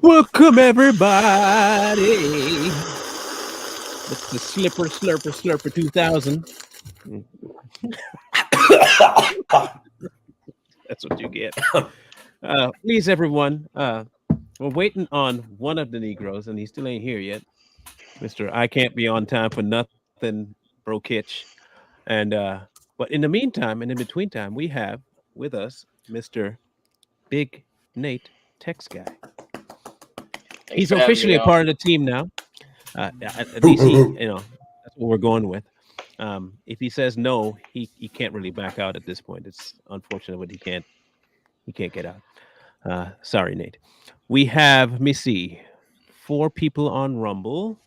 Welcome everybody. It's the Slipper Slurper Slurper 2000. That's what you get. Please, everyone. We're waiting on one of the Negroes, and he still ain't here yet. Mister, I can't be on time for nothing, Bro Kitch. And but in the meantime, and in between time, we have with us Mister Big Nate Tex guy. Thanks He's for having officially me a on. part of the team now. At least that's what we're going with. If he says no, he can't really back out at this point. It's unfortunate, but he can't get out. Sorry, Nate. We have, let me see, 4 people on Rumble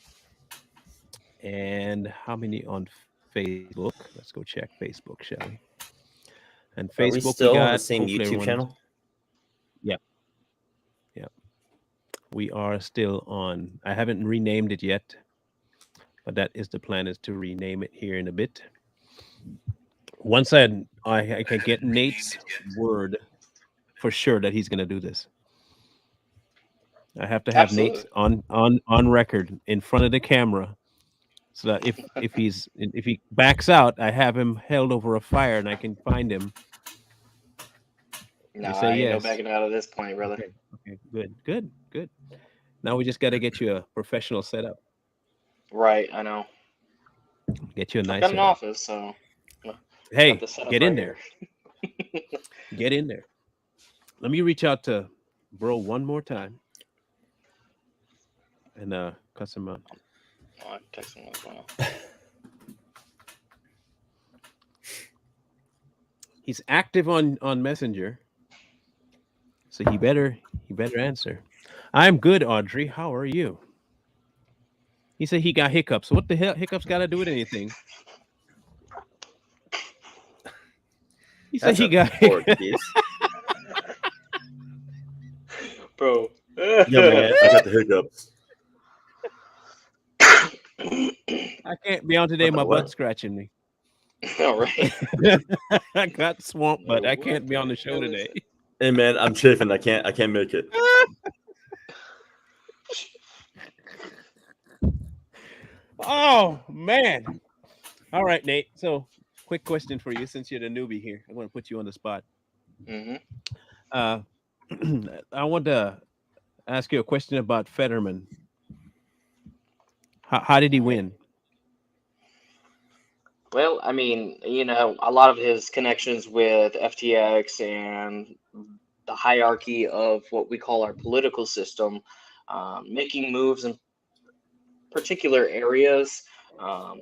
and how many on Facebook? Let's go check Facebook, shall we? And Are we Facebook, we still on got the same hopefully YouTube everyone's. channel? Yeah, yeah. We are still on. I haven't renamed it yet, but that is the plan is to rename it here in a bit. Once I can get Nate's word for sure that he's going to do this. I have to have Nate Absolutely. on record in front of the camera so that if he backs out, I have him held over a fire and I can find him. No, You say I ain't no yes. backing out of this point, brother. Okay. Okay. Good. Good. Good. Now we just got to get you a professional setup. Right, I know. Get you a I've nice got an setup. office, so got Hey, the setup get right in here. there. Get in there. Let me reach out to bro one more time and cuss him out. Oh, I text him as well. He's active on Messenger, so he better answer. I'm good, Audrey. How are you? He said he got hiccups. What the hell? Hiccups got to do with anything? He said That's he a got. poor excuse. Bro. Yeah, man, I got the hiccups. I can't be on today. What the My butt what? scratching me. All right. I got swamped, but I What can't be on the the show hell is today. it? Hey, man, I'm chafing. I can't make it. Oh man! All right, Nate. So, quick question for you, since you're the newbie here. I want to put you on the spot. Mm-hmm. Uh, I want to ask you a question about Fetterman. How did he All right. win? Well, I mean, a lot of his connections with FTX and the hierarchy of what we call our political system, making moves in particular areas. Um,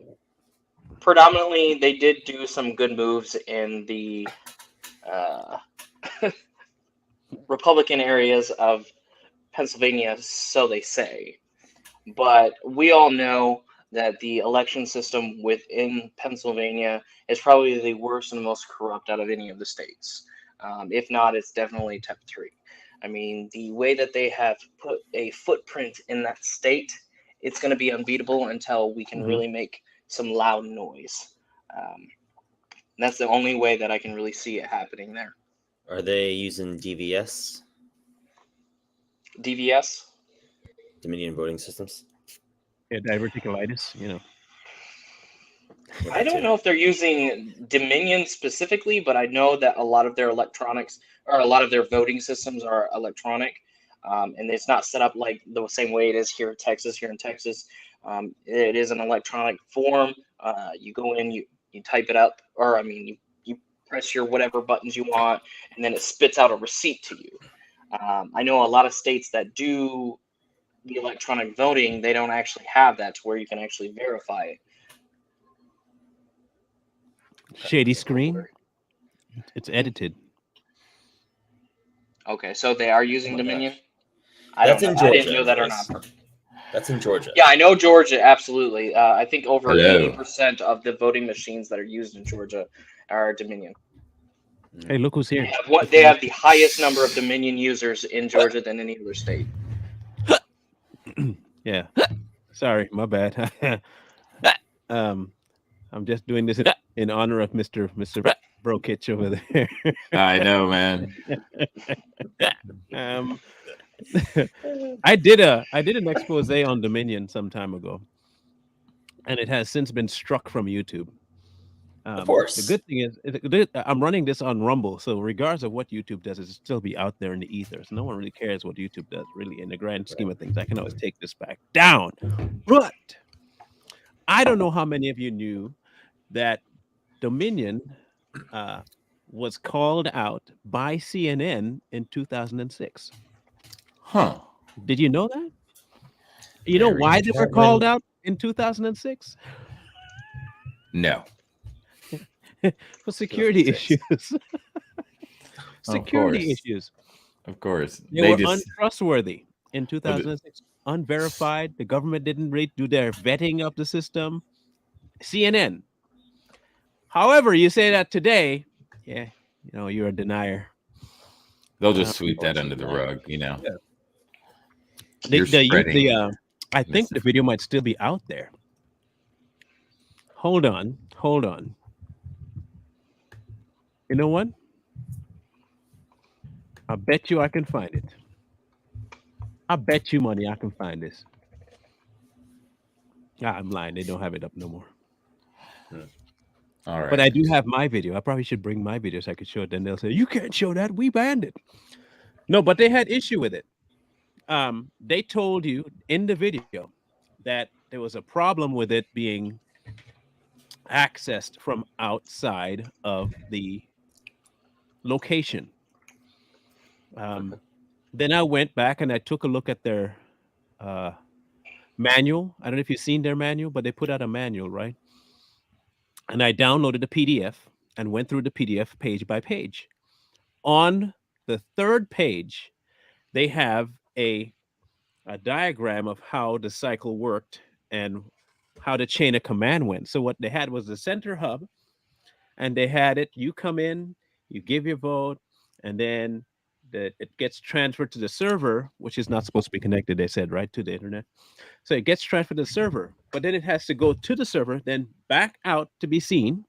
Predominantly, they did do some good moves in the uh, Republican areas of Pennsylvania, so they say. But we all know that the election system within Pennsylvania is probably the worst and most corrupt out of any of the states. If not, it's definitely top three. I mean, the way that they have put a footprint in that state, it's going to be unbeatable until we can Hmm. really make some loud noise. Um, that's the only way that I can really see it happening there. Are they using DVS, DVS? Dominion Voting Systems? Yeah, diverticulitis. You know. Yeah, I that don't too. know if they're using Dominion specifically, but I know that a lot of their electronics or a lot of their voting systems are electronic, and it's not set up like the same way it is here in Texas. Here in Texas, it is an electronic form. You go in, you type it up, or I mean, you press your whatever buttons you want, and then it spits out a receipt to you. I know a lot of states that do the electronic voting, they don't actually have that to where you can actually verify it. Shady screen. It's edited. Okay, so they are Oh using my Dominion. gosh. I don't That's know. in I didn't Georgia, know that or not. anyways. That's in Georgia. Yeah, I know Georgia absolutely. I think over Hello. 80% of the voting machines that are used in Georgia are Dominion. Hey, look who's They here. have what Look they who have the highest number of Dominion users in Georgia than any other state. yeah. Sorry, my bad. um, I'm just doing this in honor of Mister Brokitch over there. I know, man. um, I did an expose on Dominion some time ago, and it has since been struck from YouTube. Of The course. good thing is, I'm running this on Rumble, so regardless of what YouTube does, it'll still be out there in the ether. So no one really cares what YouTube does, really, in the grand scheme Right. of things. I can always take this back down. But I don't know how many of you knew that Dominion uh, was called out by CNN in 2006. Huh. Did you know that? You know Very why they were That called when out in 2006? no. For security 2006. issues. Of Security course. issues. Of course. They They were just untrustworthy in well, the- 2006, unverified. The government didn't really do their vetting of the system. CNN. However, you say that today, yeah, you're a denier. they'll Uh, just sweep that under the Unfortunately. rug, you know. Yeah. You're spreading I think the misinformation. video might still be out there. Hold on, hold on. You know what? I bet you I can find it. I bet you money I can find this. I'm lying. They don't have it up no more. All right. But I do have my video. I probably should bring my video so I could show it. Then they'll say, you can't show that. We banned it. No, but they had issue with it. They told you in the video that there was a problem with it being accessed from outside of the location. Then I went back and I took a look at their uh, manual. I don't know if you've seen their manual, but they put out a manual, right? And I downloaded the PDF and went through the PDF page by page. On the third page, they have a diagram of how the cycle worked and how the chain of command went. So what they had was the center hub, and they had it. You come in, you give your vote, and then it gets transferred to the server, which is not supposed to be connected. They said right to the internet. So it gets transferred to the server, but then it has to go to the server, then back out to be seen.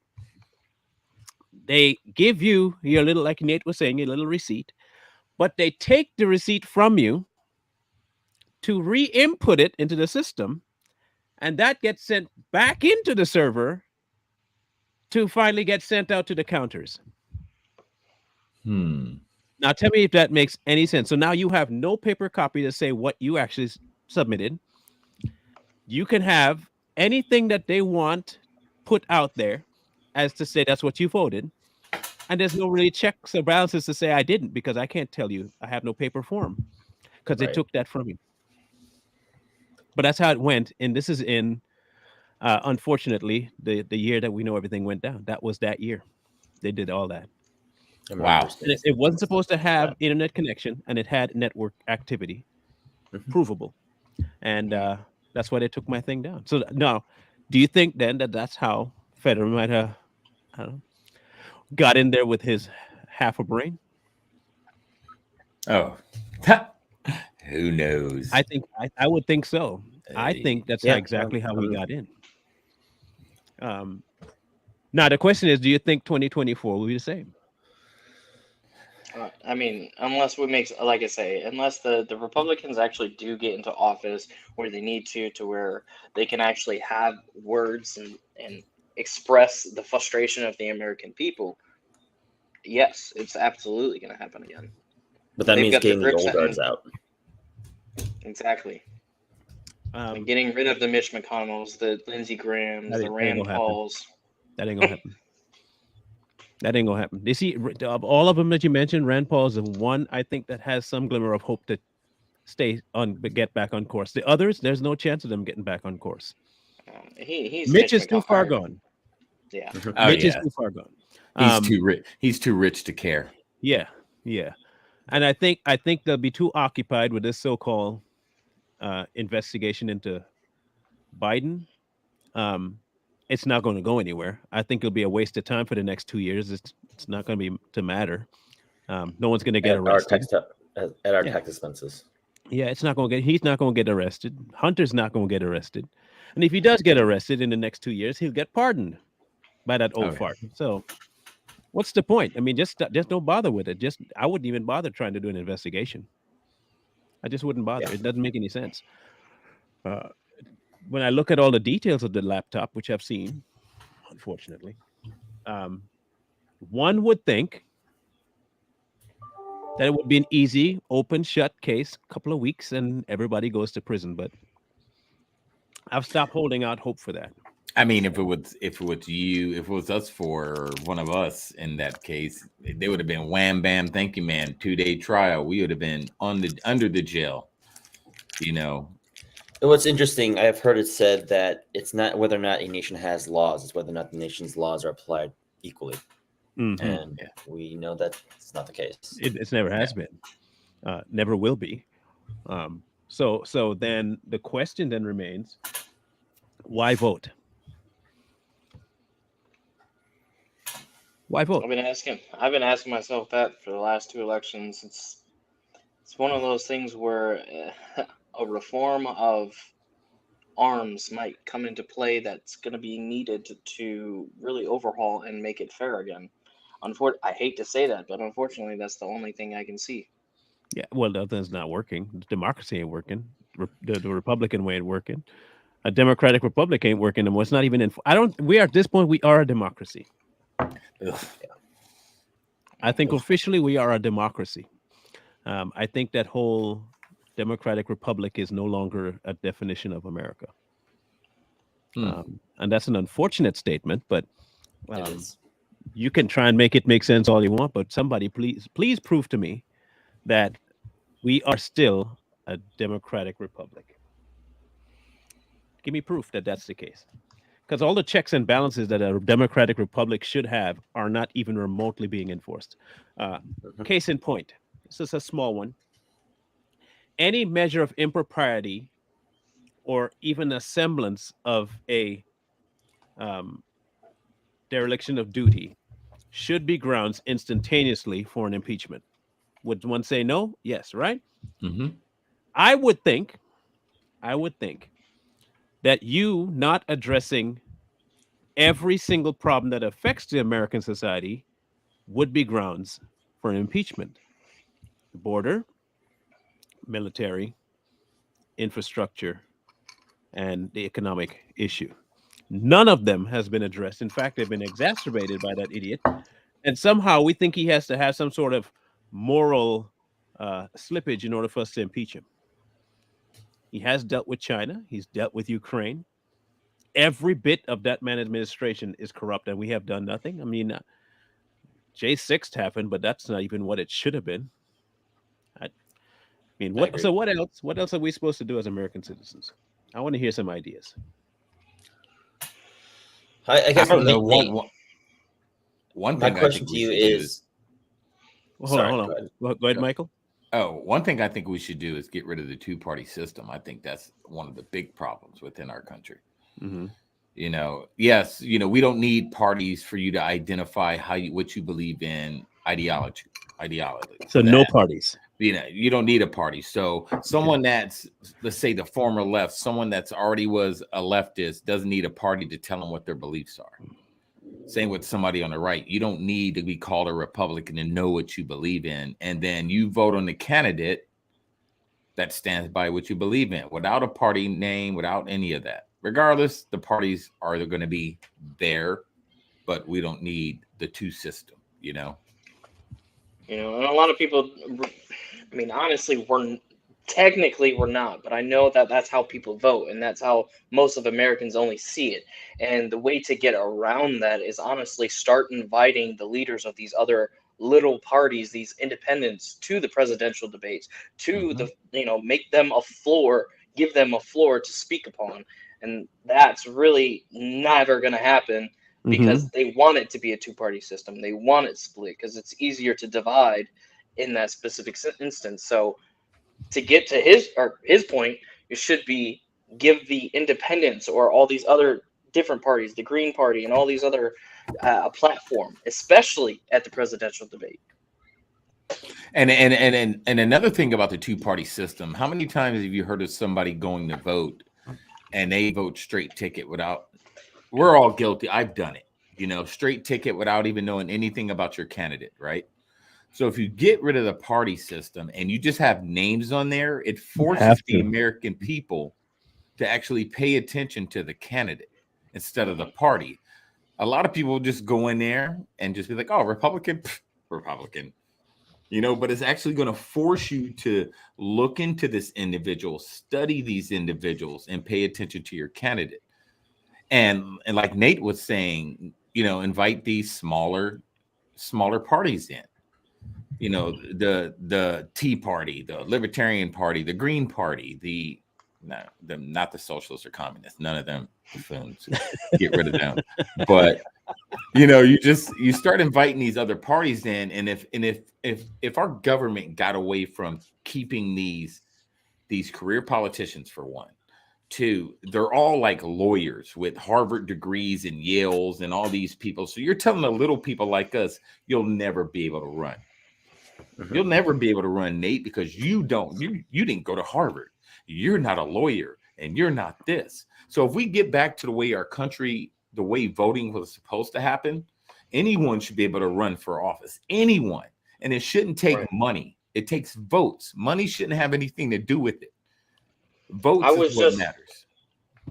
They give you your little, like Nate was saying, your little receipt, but they take the receipt from you to re-input it into the system, and that gets sent back into the server to finally get sent out to the counters. Now tell me if that makes any sense. So now you have no paper copy to say what you actually submitted. You can have anything that they want put out there as to say that's what you voted. And there's no really checks or balances to say I didn't, because I can't tell you. I have no paper form because they Right. took that from you. But that's how it went. And this is in, unfortunately, the year that we know everything went down. That was that year. They did all that. I Wow. remember And it seeing wasn't stuff supposed to like have that. internet connection, and it had network activity, Mhm. provable. And that's why they took my thing down. So now, do you think then that that's how Federer might have, I don't know, got in there with his half a brain? Oh. Who knows? I think I would think so. I think that's Yeah, exactly how he um, got in. Now the question is, do you think 2024 will be the same? I mean, unless we make, like I say, unless the Republicans actually do get into office where they need to where they can actually have words and express the frustration of the American people, yes, it's absolutely going to happen again. But that They've means got the getting the grips old guards out. Exactly. Um, Getting rid of the Mitch McConnells, the Lindsey Grahams, That the ain't Rand gonna happen. Pauls. that ain't gonna happen. That ain't gonna happen. You see, of all of them that you mentioned, Rand Paul is the one I think that has some glimmer of hope to get back on course. The others, there's no chance of them getting back on course. He's Mitch Mitch is too far McConnell. gone. Yeah. Oh Mitch is yeah. too far gone. He's too rich. He's too rich to care. Yeah, yeah. And I think they'll be too occupied with this so-called investigation into Biden. It's not going to go anywhere. I think it'll be a waste of time for the next 2 years. It's not going to be to matter. No one's going to get At our arrested. at our Yeah. tax expenses. Yeah, it's not going to get. He's not going to get arrested. Hunter's not going to get arrested. And if he does get arrested in the next 2 years, he'll get pardoned by that old Okay. fart. So, what's the point? I mean, just don't bother with it. I wouldn't even bother trying to do an investigation. I just wouldn't bother. Yeah. It doesn't make any sense. When I look at all the details of the laptop, which I've seen, unfortunately, um, one would think that it would be an easy, open, shut case, couple of weeks, and everybody goes to prison. But I've stopped holding out hope for that. I mean, if it was us for one of us in that case, they would have been wham bam, thank you, man. 2-day trial. We would have been under the jail. You know. And what's interesting, I have heard it said that it's not whether or not a nation has laws; it's whether or not the nation's laws are applied equally. Mhm. And we know that it's not the case. It's never has been, never will be. So then the question then remains: why vote? Why vote? I've been asking myself that for the last 2 elections. It's one of those things where a reform of arms might come into play that's going to be needed to really overhaul and make it fair again. I hate to say that, but unfortunately, that's the only thing I can see. Yeah, well, the other thing's not working. Democracy ain't working. The Republican way ain't working. A democratic republic ain't working anymore. It's not even in. I don't. We are at this point. We are a democracy. Ugh. I think officially we are a democracy. I think that whole democratic republic is no longer a definition of America. And that's an unfortunate statement, but It is. you can try and make it make sense all you want, but somebody please prove to me that we are still a democratic republic. Give me proof that that's the case. Because all the checks and balances that a democratic republic should have are not even remotely being enforced. Case in point, this is a small one. Any measure of impropriety or even a semblance of a dereliction of duty should be grounds instantaneously for an impeachment. Would one say no? Yes, right? Mm-hmm. I would think that you not addressing every single problem that affects the American society would be grounds for an impeachment. The border, military, infrastructure, and the economic issue. None of them has been addressed. In fact, they've been exacerbated by that idiot. And somehow we think he has to have some sort of moral slippage in order for us to impeach him. He has dealt with China. He's dealt with Ukraine. Every bit of that man administration is corrupt, and we have done nothing. I mean, J6 happened, but that's not even what it should have been. I mean, what? So what else? What else are we supposed to do as American citizens? I want to hear some ideas. I guess I don't know. One my thing question to you is. Well, hold on. Go ahead, Michael. Oh, one thing I think we should do is get rid of the two-party system. I think that's one of the big problems within our country. Mm-hmm. You know, yes, you know, we don't need parties for you to identify what you believe in ideology. So no parties. You know, you don't need a party. So someone that's, let's say, the former left, someone that's already was a leftist doesn't need a party to tell them what their beliefs are. Same with somebody on the right. You don't need to be called a Republican to know what you believe in. And then you vote on the candidate that stands by what you believe in without a party name, without any of that. Regardless, the parties are going to be there, but we don't need the two system, you know? You know, and a lot of people, I mean, honestly, we're not, but I know that that's how people vote, and that's how most of Americans only see it. And the way to get around that is honestly start inviting the leaders of these other little parties, these independents, to the presidential debates, to the, you know, make them a floor, give them a floor to speak upon. And that's really never going to happen because they want it to be a two-party system. They want it split because it's easier to divide in that specific instance. So to get to his point, it should be give the independents or all these other different parties, the Green Party and all these other a platform, especially at the presidential debate. And another thing about the two-party system, how many times have you heard of somebody going to vote and they vote straight ticket without, we're all guilty. I've done it, you know, straight ticket without even knowing anything about your candidate, right? So if you get rid of the party system and you just have names on there, it forces have the to. American people to actually pay attention to the candidate instead of the party. A lot of people just go in there and just be like, oh, Republican, pff, Republican, but it's actually going to force you to look into this individual, study these individuals, and pay attention to your candidate. And like Nate was saying, invite these smaller parties in. The Tea Party, the Libertarian Party, the Green Party, not the socialists or communists, none of them buffoons. Get rid of them. But you start inviting these other parties in, and if our government got away from keeping these career politicians, for one, two, they're all like lawyers with Harvard degrees and Yales and all these people. So you're telling the little people like us, you'll never be able to run. You'll never be able to run, Nate, because you didn't go to Harvard. You're not a lawyer, and you're not this. So if we get back to the way our country, the way voting was supposed to happen, anyone should be able to run for office. Anyone. And it shouldn't take money. It takes votes. Money shouldn't have anything to do with it. Votes is what matters.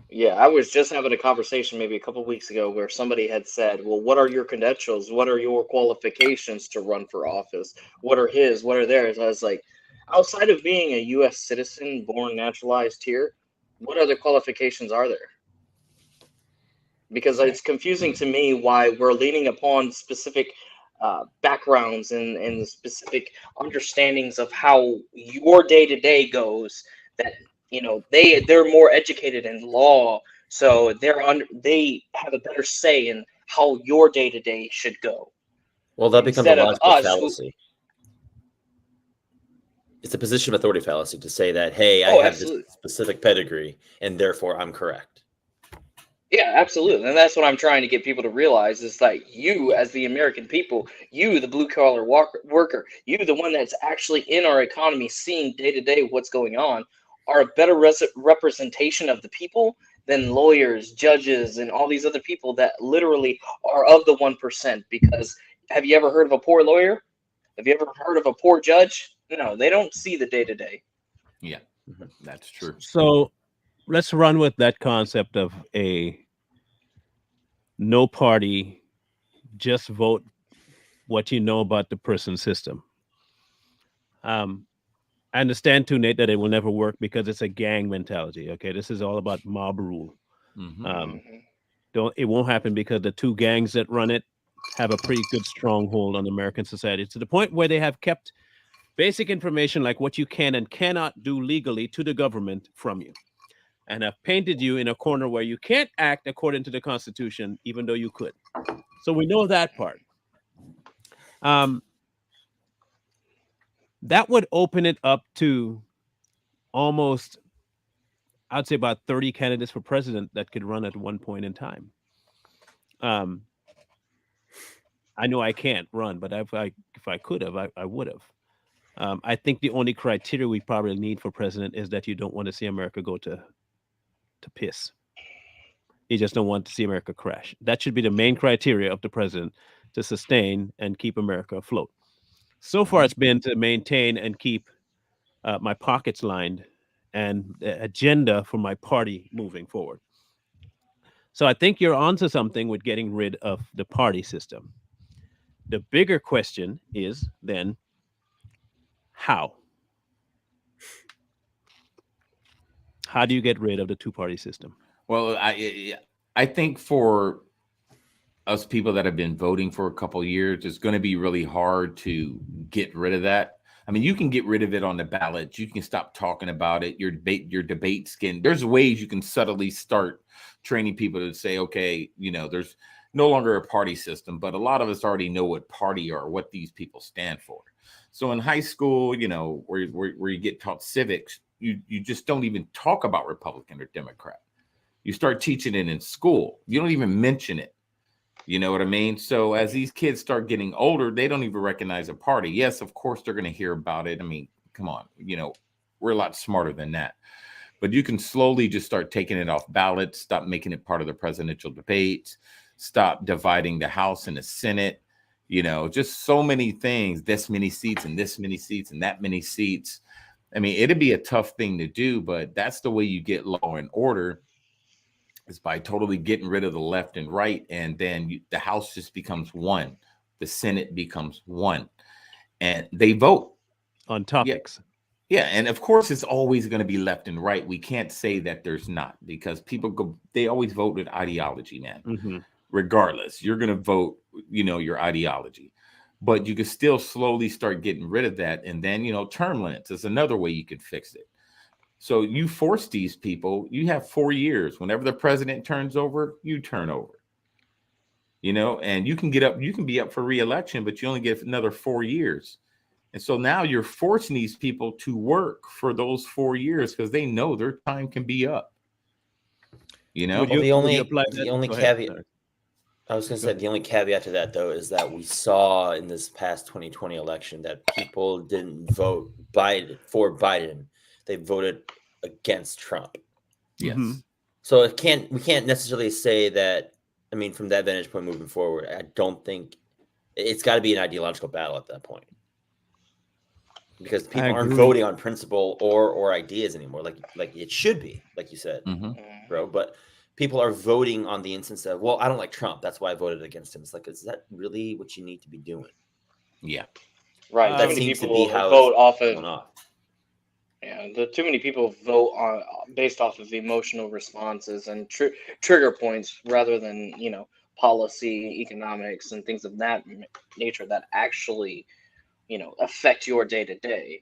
Yeah, I was just having a conversation maybe a couple of weeks ago where somebody had said, well, what are your credentials? What are your qualifications to run for office? What are his? What are theirs? I was like, outside of being a U.S. citizen, born naturalized here, what other qualifications are there? Because it's confusing to me why we're leaning upon specific backgrounds and specific understandings of how your day-to-day goes, that they're more educated in law, so they have a better say in how your day-to-day should go. Well, that becomes a Instead of logical us, fallacy. It's a position of authority fallacy to say that, hey, I have absolutely. this specific pedigree, and therefore I'm correct. Yeah, absolutely. And that's what I'm trying to get people to realize is that you, as the American people, you, the blue-collar worker, you, the one that's actually in our economy, seeing day-to-day what's going on, are a better representation of the people than lawyers, judges, and all these other people that literally are of the 1%. Because have you ever heard of a poor lawyer? Have you ever heard of a poor judge? No, they don't see the day-to-day. Yeah, that's true. So let's run with that concept of a no party, just vote what you know about the prison system. I understand too, Nate, that it will never work because it's a gang mentality. Okay, this is all about mob rule. It won't happen because the two gangs that run it have a pretty good stronghold on American society, to the point where they have kept basic information like what you can and cannot do legally to the government from you, and have painted you in a corner where you can't act according to the Constitution, even though you could. So we know that part. That would open it up to almost, I'd say, about 30 candidates for president that could run at one point in time. I know I can't run, but if I could have, I would have. I think the only criteria we probably need for president is that you don't want to see America go to piss. You just don't want to see America crash. That should be the main criteria of the president, to sustain and keep America afloat. So far, it's been to maintain and keep my pockets lined and the agenda for my party moving forward. So I think you're onto something with getting rid of the party system. The bigger question is then, how? How do you get rid of the two-party system? Well, I think for us people that have been voting for a couple of years, it's going to be really hard to get rid of that. I mean, you can get rid of it on the ballot. You can stop talking about it. Your debates there's ways you can subtly start training people to say, okay, there's no longer a party system, but a lot of us already know what party or what these people stand for. So in high school, where you get taught civics, you just don't even talk about Republican or Democrat. You start teaching it in school. You don't even mention it. You know what I mean? So as these kids start getting older, they don't even recognize a party. Yes, of course, they're going to hear about it. I mean, come on, we're a lot smarter than that. But you can slowly just start taking it off ballots, stop making it part of the presidential debates, stop dividing the House and the Senate, Just so many things, this many seats and this many seats and that many seats. I mean, it'd be a tough thing to do, but that's the way you get law and order, is by totally getting rid of the left and right. And then the House just becomes one. The Senate becomes one. And they vote on Yeah. topics. Yeah, and of course it's always going to be left and right. We can't say that there's not, because they always vote with ideology, man. Mm-hmm. Regardless, you're going to vote, your ideology. But you can still slowly start getting rid of that. And then, term limits is another way you can fix it. So you force these people, you have 4 years. Whenever the president turns over, you turn over. And you can be up for re-election, but you only get another 4 years. And so now you're forcing these people to work for those 4 years because they know their time can be up. Would Well, you apply that? the only Go ahead. caveat Sorry. I was going to say, the only caveat to that, though, is that we saw in this past 2020 election that people didn't vote for Biden. They voted against Trump. Yes. Mhm. So we can't necessarily say that. I mean, from that vantage point moving forward, I don't think it's got to be an ideological battle at that point, because people aren't agree. voting on principle or ideas anymore, like it should be, like you said, Mhm. bro. But people are voting on the instance of, well, I don't like Trump, that's why I voted against him. It's like, is that really what you need to be doing? Yeah. Right. That Too many seems to people be how vote it's off of going off. too many people vote on based off of emotional responses and trigger points rather than policy, economics, and things of that nature that actually affect your day to day.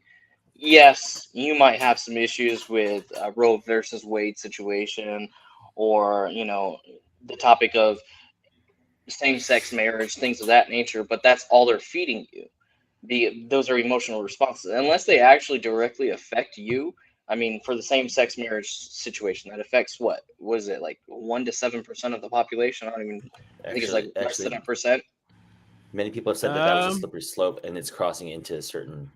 Yes, you might have some issues with Roe versus Wade situation, or the topic of same-sex marriage, things of that nature. But that's all they're feeding you. Those are emotional responses, unless they actually directly affect you. I mean, for the same-sex marriage situation, that affects what was it, like 1 to 7% of the population? I don't even. I think it's like less than a percent. Many people have said that was a slippery slope, and it's crossing into a certain.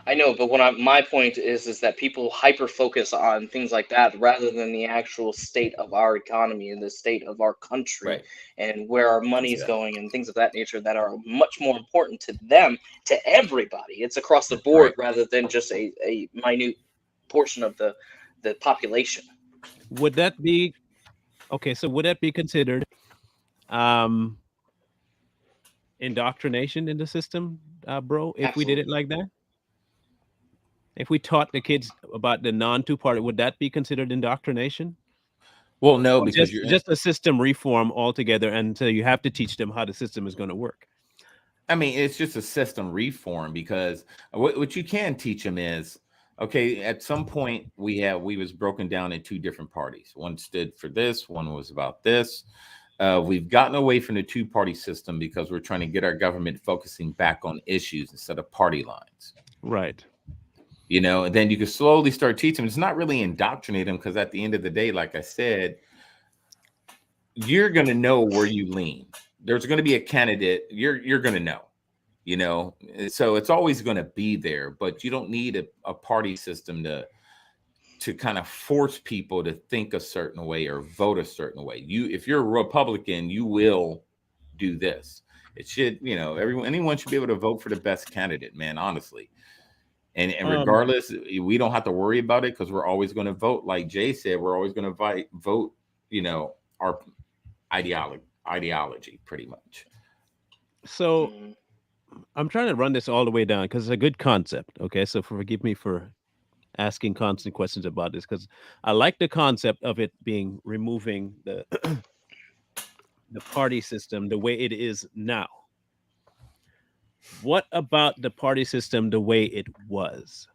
I know, but my point is that people hyper focus on things like that rather than the actual state of our economy and the state of our country, Right. and where our money's going and things of that nature that are much more important to them, to everybody. It's across the board rather than just a minute portion of the population. Would that be okay? So would that be considered indoctrination in the system, bro? If we did it like that, if we taught the kids about the non-two-party, would that be considered indoctrination? Well, no, Or because just a system reform altogether, and so you have to teach them how the system is going to work. I mean, it's just a system reform, because what you can teach them is, okay, at some point we was broken down in 2 different parties. One stood for this, one was about this. We've gotten away from the 2-party system because we're trying to get our government focusing back on issues instead of party lines. Right. And then you can slowly start teaching them. It's not really indoctrinate them, because at the end of the day, like I said, you're going to know where you lean. There's going to be a candidate you're going to know, so it's always going to be there, but you don't need a party system to kind of force people to think a certain way or vote a certain way. If you're a Republican, you will do this. It should, anyone should be able to vote for the best candidate, man, honestly. And regardless, we don't have to worry about it, because we're always going to vote. Like Jay said, we're always going to vote, our ideology pretty much. So I'm trying to run this all the way down because it's a good concept. Okay, so forgive me for asking constant questions about this, because I like the concept of it being removing the the party system the way it is now. What about the party system the way it was?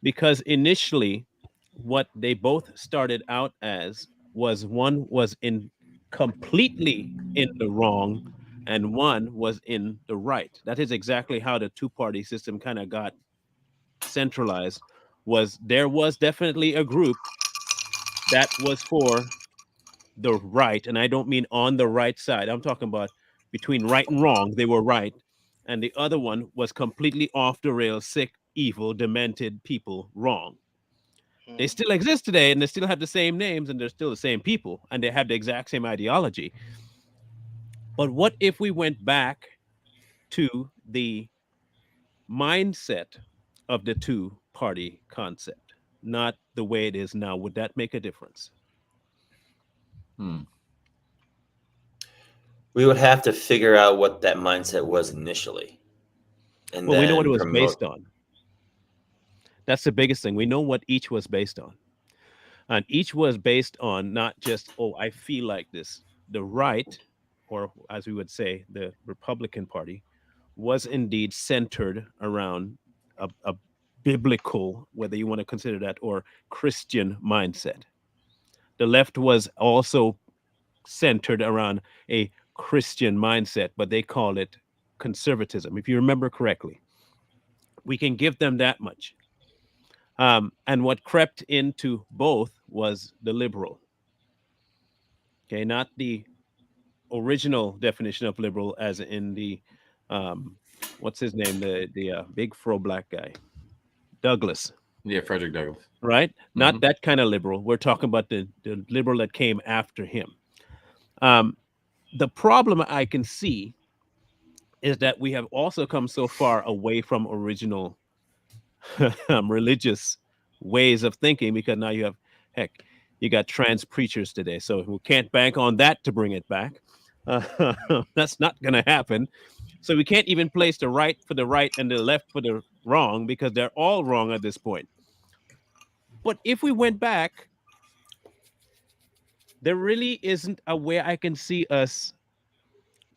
Because initially, what they both started out as was, one was in completely in the wrong and one was in the right. That is exactly how the two-party system kind of got centralized. There was definitely a group that was for the right, and I don't mean on the right side. I'm talking about between right and wrong, they were right, and the other one was completely off the rails, sick, evil, demented people, wrong. They still exist today, and they still have the same names, and they're still the same people, and they have the exact same ideology. But what if we went back to the mindset of the two party concept, not the way it is now? Would that make a difference? Hmm. We would have to figure out what that mindset was initially, and Well, we know what it then was promote. based on. That's the biggest thing. We know what each was based on. And each was based on not just, oh, I feel like this. The right, or as we would say, the Republican Party, was indeed centered around a biblical, whether you want to consider that, or Christian mindset. The left was also centered around a Christian mindset, but they call it conservatism, if you remember correctly. We can give them that much. And what crept into both was the liberal. Okay, not the original definition of liberal, as in the um, what's his name, the big fro black guy, Douglas, Yeah, Frederick Douglass. right? Not Mhm. that kind of liberal. We're talking about the liberal that came after him. Um, the problem I can see is that we have also come so far away from original religious ways of thinking, because now you have, heck, you got trans preachers today, so we can't bank on that to bring it back. That's not going to happen. So we can't even place the right for the right and the left for the wrong, because they're all wrong at this point. But if we went back, there really isn't a way I can see us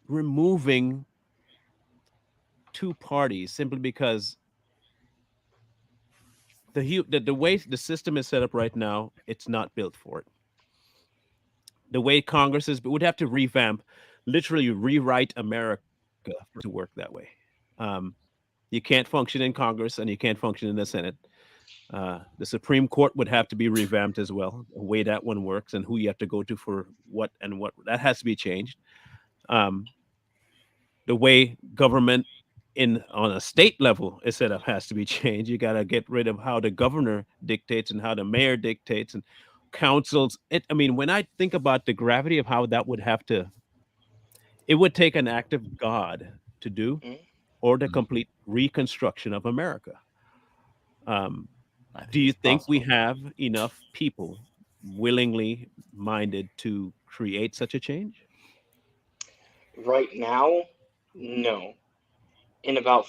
removing two parties, simply because the way the system is set up right now, it's not built for it. The way Congress is, but would have to revamp, literally rewrite America for it to work that way. Um, you can't function in Congress and you can't function in the Senate. The Supreme Court would have to be revamped as well, the way that one works and who you have to go to for what, and what that has to be changed. Um, the way government in on a state level is set up has to be changed. You got to get rid of how the governor dictates and how the mayor dictates and councils. I mean, when I think about the gravity of how that would have to, it would take an act of God to do, Mhm. or the complete reconstruction of America. Um, I think do you it's think we possible. have enough people willingly minded to create such a change? Right now, no. In about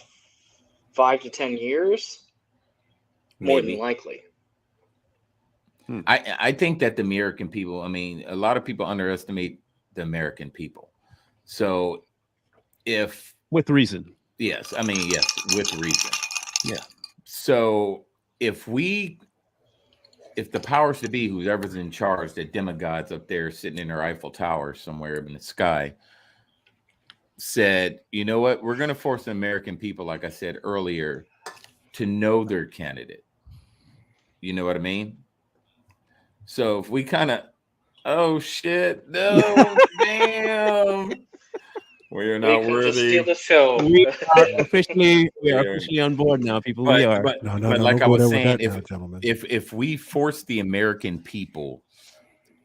5 to 10 years, more than Maybe. likely. I think that the American people, I mean, a lot of people underestimate the American people. So if With reason. yes, I mean, yes, with reason. Yeah. So if the powers to be, whoever's in charge, the demigods up there sitting in their Eiffel Tower somewhere in the sky, said, you know what, we're going to force the American people, like I said earlier, to know their candidate. You know what I mean? So if we kind of, oh shit, no, damn, we are We not could just steal worthy. the show. We are officially Yeah. on board now, people. We are. But No, but don't like I go was there with saying, that now, gentlemen. if we force the American people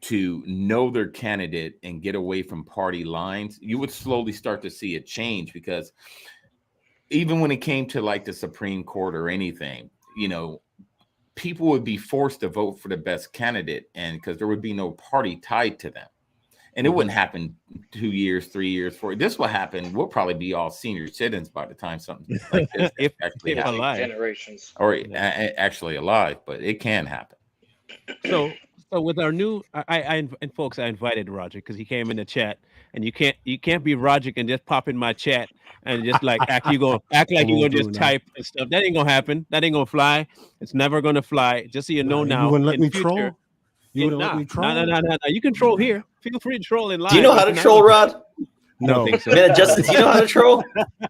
to know their candidate and get away from party lines, you would slowly start to see a change. Because even when it came to like the Supreme Court or anything, you know, people would be forced to vote for the best candidate, and because there would be no party tied to them. And it wouldn't happen 2 years, 3 years, 4. This will happen. We'll probably be all senior citizens by the time something like this If actually if happens, alive. Generations. or Yeah. actually alive. But it can happen. So with our new, and folks, I invited Roger because he came in the chat, and you can't be Roger and just pop in my chat and just like act like I you won't gonna do just it now. type and stuff. That ain't gonna happen. That ain't gonna fly. It's never gonna fly. Just so you know You now. wouldn't let In me future, troll? You wouldn't let me no, troll? no. You can troll here. Feel free to troll in live. Do you know how but to you're not troll, gonna- Rod? I don't No, think so. Man, Justin, do you know how to troll?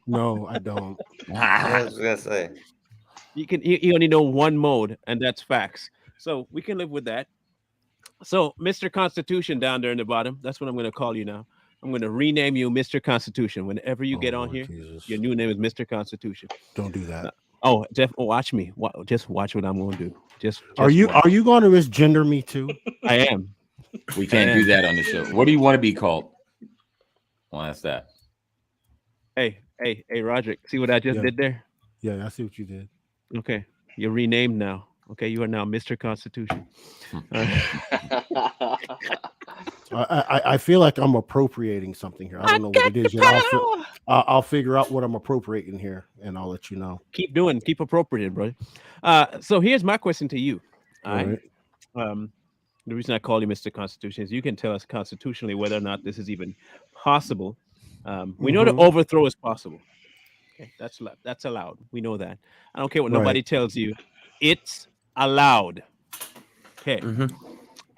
no, I don't. I was gonna say. You only know one mode, and that's facts. So we can live with that. So, Mr. Constitution down there in the bottom, that's what I'm going to call you now. I'm going to rename you Mr. Constitution. Whenever you get on Lord here, Jesus. your new name is Mr. Constitution. Don't do that. Oh, Jeff, watch me. Just watch what I'm going to do. Just Are you watch. going to misgender me too? I am. We can't do that on the show. What do you want to be called? Well, that's that. Hey, Roderick, see what I just Yeah. did there? Yeah, I see what you did. Okay, you're renamed now. Okay, you are now Mr. Constitution. All right. I feel like I'm appropriating something here. I don't know what it is yet. I'll figure out what I'm appropriating here, and I'll let you know. Keep appropriating, bro. So here's my question to you. All All right. right. The reason I call you Mr. Constitution is you can tell us constitutionally whether or not this is even possible. We know the Mhm. overthrow is possible. Okay, that's allowed. We know that. I don't care what nobody Right. tells you. It's allowed. Okay. Mhm.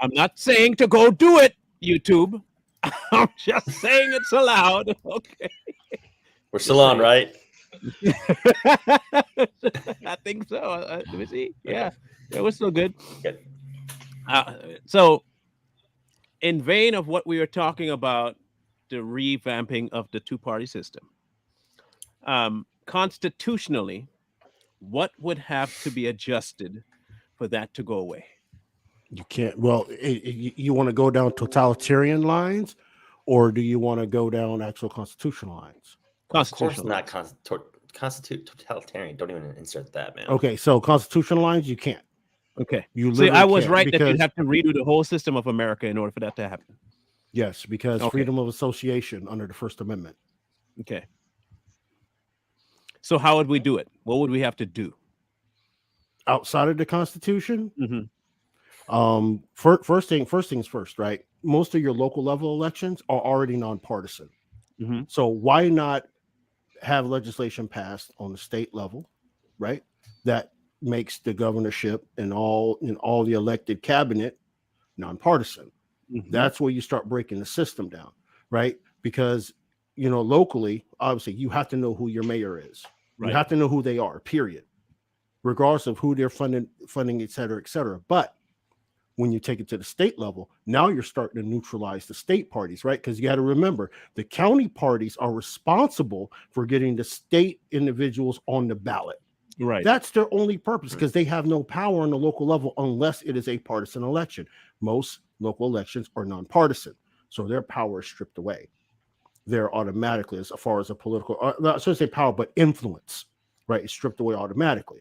I'm not saying to go do it, YouTube. I'm just saying it's allowed. Okay. We're Just still on, saying. right? I think so. Let me see. Yeah. Okay. Yeah, we're still good. Good. So, in vain of what we were talking about, the revamping of the two-party system, constitutionally, what would have to be adjusted for that to go away? You can't. Well, you want to go down totalitarian lines, or do you want to go down actual constitutional lines? Of course Constitutional. not constitute totalitarian. Don't even insert that, man. Okay, so constitutional lines, you can't. Okay. You See, I literally was can't, right that because you'd have to redo the whole system of America in order for that to happen. yes, because Okay. freedom of association under the First Amendment. Okay. So how would we do it? What would we have to do? Outside of the Constitution, Mm-hmm. first things first, right? Most of your local level elections are already nonpartisan. Mm-hmm. So why not have legislation passed on the state level, right? That makes the governorship and all the elected cabinet nonpartisan. Mm-hmm. That's where you start breaking the system down, right? Because locally, obviously, you have to know who your mayor is. Right. You have to know who they are, period, regardless of who they're funding, et cetera, et cetera. But when you take it to the state level, now you're starting to neutralize the state parties, right? Because you got to remember, the county parties are responsible for getting the state individuals on the ballot. Right. That's their only purpose, because they have no power on the local level unless it is a partisan election. Most local elections are nonpartisan, so their power is stripped away. They're automatically, as far as a political, not so to say power, but influence, right? It's stripped away automatically.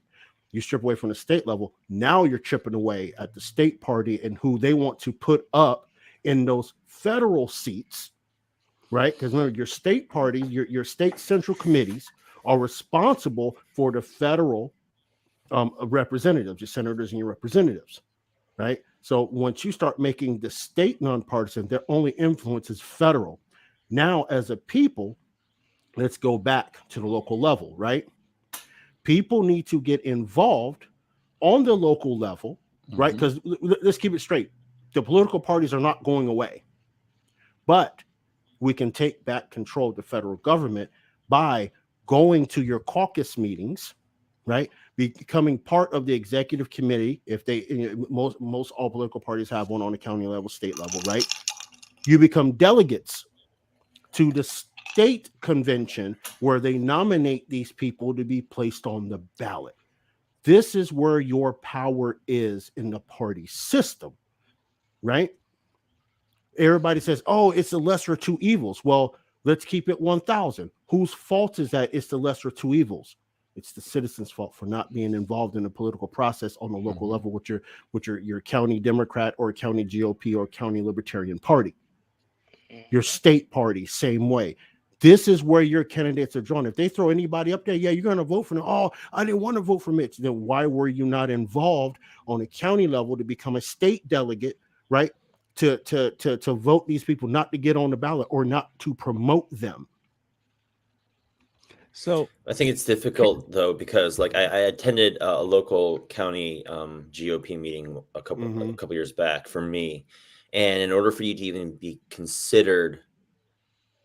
You strip away from the state level. Now you're chipping away at the state party and who they want to put up in those federal seats, right? Because remember, your state parties, your state central committees are responsible for the federal representatives, your senators and your representatives, right? So once you start making the state nonpartisan, their only influence is federal. Now, as a people, let's go back to the local level, right? People need to get involved on the local level, right? Because let's keep it straight. The political parties are not going away, but we can take back control of the federal government by going to your caucus meetings, right? Becoming part of the executive committee. If they, most all political parties have one on the county level, state level, right? You become delegates to the state convention where they nominate these people to be placed on the ballot. This is where your power is in the party system, right? Everybody says, oh, it's the lesser of two evils. Well, let's keep it 1,000. Whose fault is that it's the lesser of two evils? It's the citizens' fault for not being involved in the political process on the local level with your county Democrat or county GOP or county Libertarian Party. Your state party, same way. This is where your candidates are drawn. If they throw anybody up there, yeah, you're going to vote for them. Oh, I didn't want to vote for Mitch. Then why were you not involved on a county level to become a state delegate, right? To vote these people, not to get on the ballot or not to promote them. So I think it's difficult though, because like I attended a local county GOP meeting a couple years back for me, and in order for you to even be considered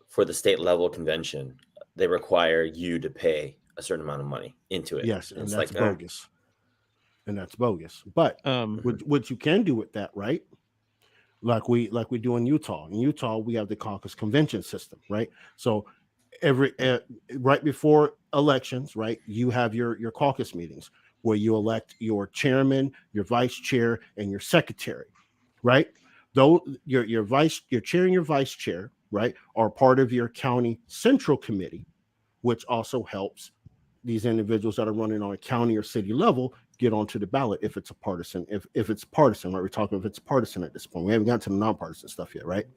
for the state level convention, they require you to pay a certain amount of money into it. Yes, and it's that's like bogus. And that's bogus. But what you can do with that, right? Like we do in Utah. In Utah, we have the caucus convention system, right? So every right before elections, right, you have your caucus meetings where you elect your chairman, your vice chair, and your secretary, right? Though your chair and your vice chair, right, are part of your county central committee, which also helps these individuals that are running on a county or city level get onto the ballot if it's a partisan, if it's partisan, right? We're talking if it's partisan at this point. We haven't gotten to the nonpartisan stuff yet, right?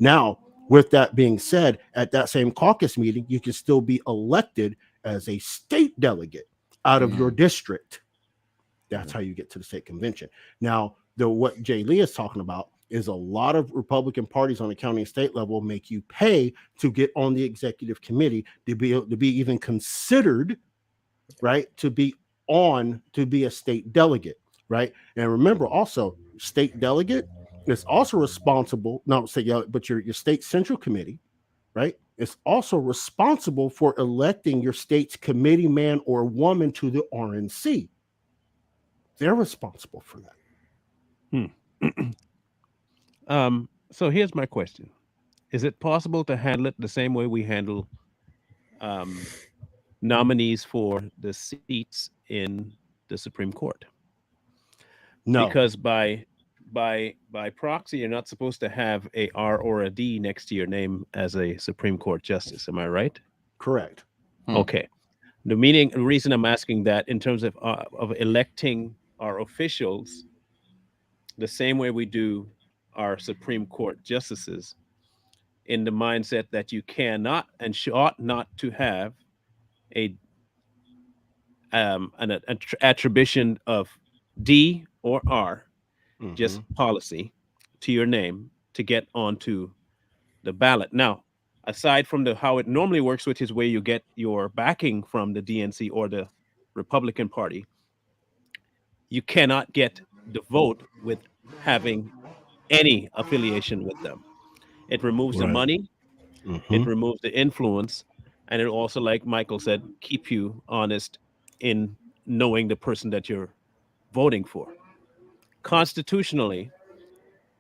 Now, with that being said, at that same caucus meeting, you can still be elected as a state delegate out of your district. That's how you get to the state convention. Now, what Jay Lee is talking about is a lot of Republican parties on the county and state level make you pay to get on the executive committee to be even considered, right, to be a state delegate, right? And remember also, state delegate is also responsible, not state delegate, but your state central committee, right? It's also responsible for electing your state's committee man or woman to the RNC. They're responsible for that. So here's my question. Is it possible to handle it the same way we handle nominees for the seats in the Supreme Court? No. Because by proxy, you're not supposed to have a R or a D next to your name as a Supreme Court justice. Am I right? Correct. Okay. The reason I'm asking that in terms of electing our officials the same way we do our Supreme Court justices, in the mindset that you cannot and ought not to have an attribution of D or R, just policy, to your name to get onto the ballot. Now, aside from how it normally works, which is where you get your backing from the DNC or the Republican Party, you cannot get the vote with having any affiliation with them. It removes the money, it removes the influence, and it also, like Michael said, keep you honest in knowing the person that you're voting for. Constitutionally,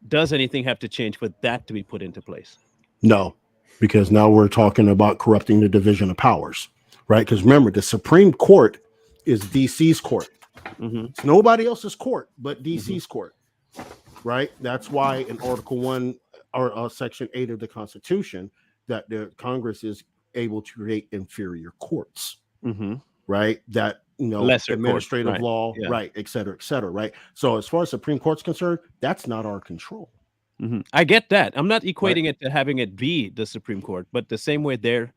does anything have to change for that to be put into place? No, because now we're talking about corrupting the division of powers, right? Because remember, the Supreme Court is DC's court. It's nobody else's court but DC's court, right? That's why in Article 1 or Section 8 of the Constitution that the Congress is able to create inferior courts, right? That, lesser administrative court, law, right, et cetera, right? So as far as Supreme Court's concerned, that's not our control. I get that. I'm not equating it to having it be the Supreme Court, but the same way they're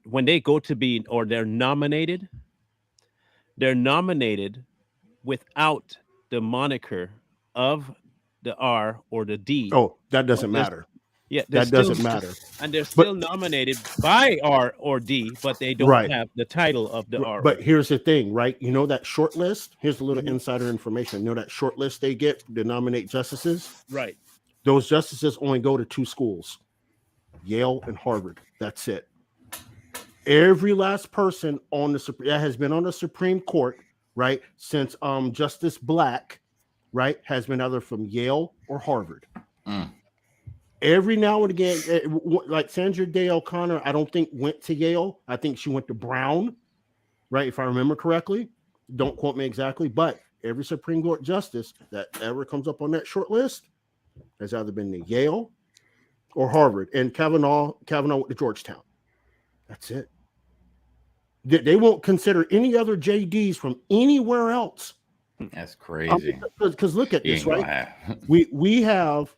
when they go to be, or they're nominated without the moniker of the R or the D. Oh, that doesn't matter. Yeah, that doesn't matter. And they're still nominated by R or D, but they don't have the title of the R. But here's the thing, right? You know that short list? Here's a little insider information. You know that short list they get to nominate justices? Right. Those justices only go to 2 schools, Yale and Harvard. That's it. Every last person that has been on the Supreme Court, right, since Justice Black, right, has been either from Yale or Harvard. Every now and again, like Sandra Day O'Connor, I don't think went to Yale. I think she went to Brown, right, if I remember correctly. Don't quote me exactly, but every Supreme Court justice that ever comes up on that short list has either been to Yale or Harvard. And Kavanaugh went to Georgetown. That's it. They won't consider any other JDs from anywhere else. That's crazy. Because look at this, right? We have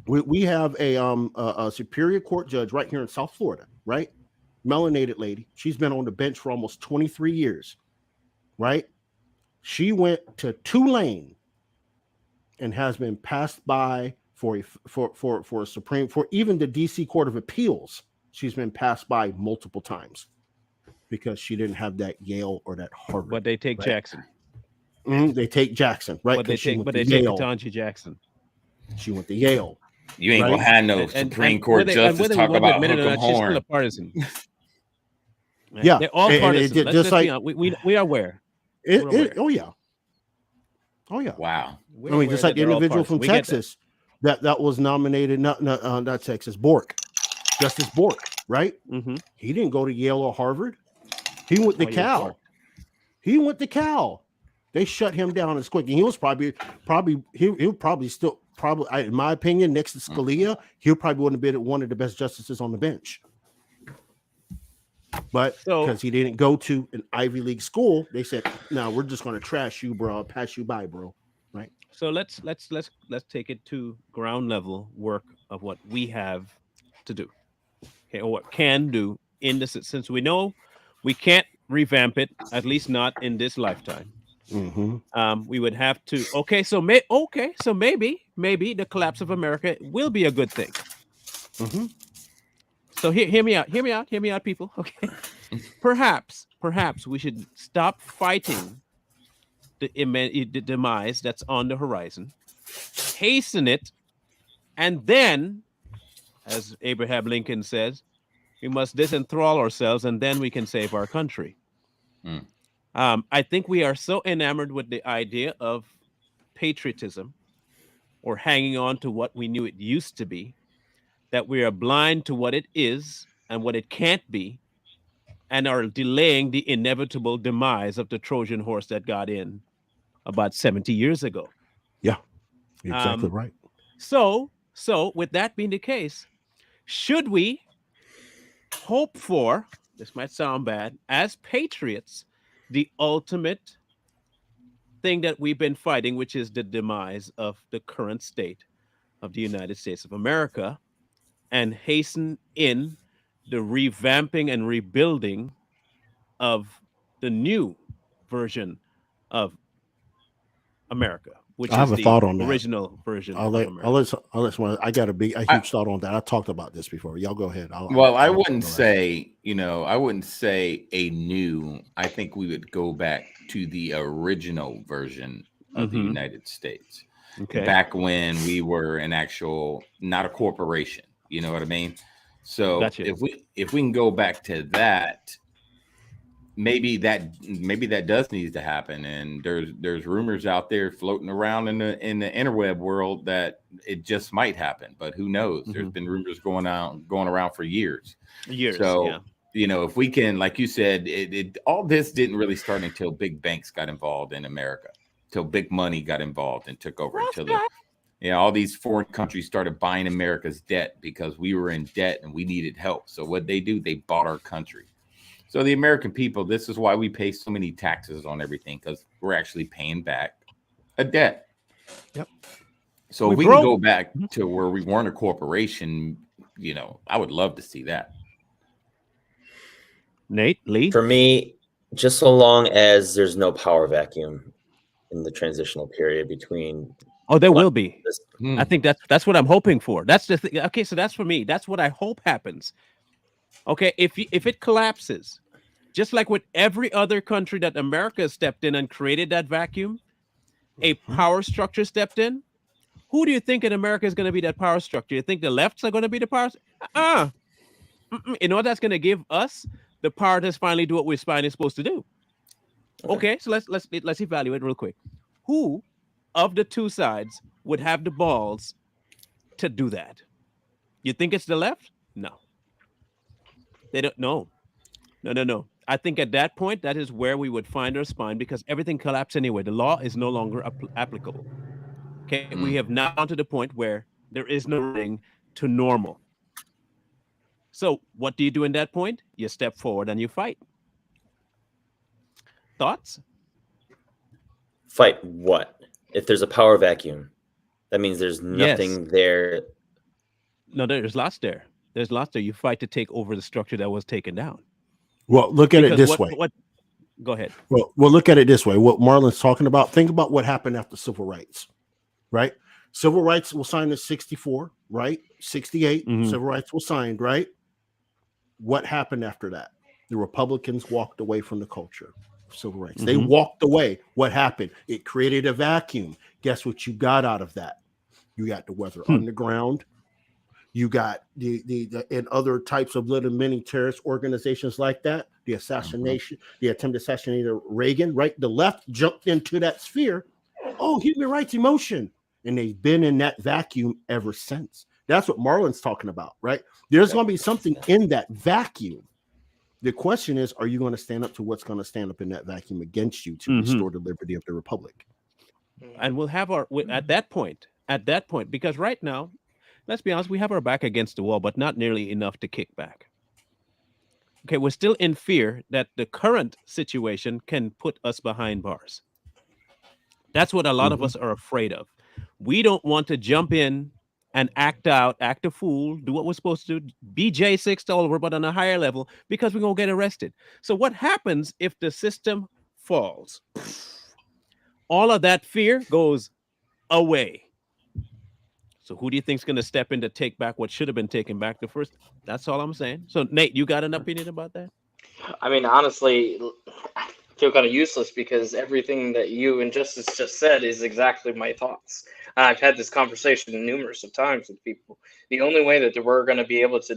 a Superior Court judge right here in South Florida, right? Melanated lady. She's been on the bench for almost 23 years, right? She went to Tulane and has been passed by for even the DC Court of Appeals. She's been passed by multiple times because she didn't have that Yale or that Harvard. But they take Jackson. They take Jackson, right? But they take Ketanji Jackson. She went to Yale. You ain't gonna have no Supreme Court justice talk about hook 'em horn. She's still a partisan. Yeah, they're all partisan. Just like we are aware. Oh yeah. Wow. I mean, just like the individual from Texas that was nominated, not Texas, Bork, Justice Bork, right? He didn't go to Yale or Harvard. He went to Cal. He went to Cal. They shut him down as quick, and he was probably probably, in my opinion, next to Scalia, he'll probably wouldn't have been one of the best justices on the bench. But So because he didn't go to an Ivy League school, they said, "No, we're just going to trash you, bro. Pass you by, bro." Right? so let's take it to ground level work of what we have to do, okay, or what can do in this, since we know we can't revamp it, at least not in this lifetime. Mm-hmm. We would have to. Okay, so maybe the collapse of America will be a good thing. Mm-hmm. So hear me out, people. Okay, perhaps we should stop fighting the demise that's on the horizon, hasten it, and then, as Abraham Lincoln says, we must disenthrall ourselves, and then we can save our country. Mm. I think we are so enamored with the idea of patriotism or hanging on to what we knew it used to be that we are blind to what it is and what it can't be, and are delaying the inevitable demise of the Trojan horse that got in about 70 years ago. Yeah, exactly Um, right. So, with that being the case, should we hope for, this might sound bad, as patriots, the ultimate thing that we've been fighting, which is the demise of the current state of the United States of America, and hasten in the revamping and rebuilding of the new version of America, which I have is a the thought on that. original version of I'll America. let someone. I got a huge thought on that. I talked about this before. Y'all go ahead. I wouldn't say, I wouldn't say a new. I think we would go back to the original version of the United States. Okay. Back when we were an actual, not a corporation. You know what I mean? So Gotcha. if we can go back to that, maybe that does need to happen. And there's rumors out there floating around in the interweb world that it just might happen, but who knows? There's been rumors going around for years. So yeah. If we can, like you said, it all this didn't really start until big banks got involved in America, till big money got involved and took over, all these foreign countries started buying America's debt because we were in debt and we needed help. So what they do, they bought our country. So the American people, this is why we pay so many taxes on everything, because we're actually paying back a debt. Yep. So if we can go back to where we weren't a corporation, I would love to see that. Nate, Lee? For me, just so long as there's no power vacuum in the transitional period between. Oh, there will be. I think that's what I'm hoping for. That's the thing. Okay, so that's for me. That's what I hope happens. Okay, if it collapses, just like with every other country that America has stepped in and created that vacuum, a power structure stepped in. Who do you think in America is going to be that power structure? You think the lefts are going to be the power? You know what that's going to give us? The power to finally do what we're finally supposed to do. Okay, so let's evaluate real quick. Who of the two sides would have the balls to do that? You think it's the left? No. They don't know. No. I think at that point, that is where we would find our spine, because everything collapsed anyway. The law is no longer applicable. Okay, we have now gone to the point where there is no ring to normal. So what do you do in that point? You step forward and you fight. Thoughts? Fight what? If there's a power vacuum, that means there's nothing there. No, there's lots there. There's lots there. You fight to take over the structure that was taken down. Well, look at it this way. Go ahead. Well, look at it this way. What Marlon's talking about, think about what happened after civil rights, right? Civil rights was signed in 64, right? 68, civil rights was signed, right? What happened after that? The Republicans walked away from the culture of civil rights. They walked away. What happened? It created a vacuum. Guess what you got out of that? You got the Weather Underground. You got the and other types of little mini terrorist organizations like that. The assassination, the attempted assassination of Reagan, right? The left jumped into that sphere. Oh, human rights emotion. And they've been in that vacuum ever since. That's what Marlon's talking about, right? There's going to be something in that vacuum. The question is, are you going to stand up to what's going to stand up in that vacuum against you to restore the liberty of the republic? And we'll have at that point, at that point, because right now, let's be honest, we have our back against the wall, but not nearly enough to kick back. Okay, we're still in fear that the current situation can put us behind bars. That's what a lot of Mhm. us are afraid of. We don't want to jump in and act out, act a fool, do what we're supposed to do, be J6 all over, but on a higher level, because we're going to get arrested. So, what happens if the system falls? All of that fear goes away. So, who do you think is going to step in to take back what should have been taken back the first? That's all I'm saying. So, Nate, you got an opinion about that? I mean, honestly, I feel kind of useless because everything that you and Justice just said is exactly my thoughts. I've had this conversation numerous of times with people. The only way that we're going to be able to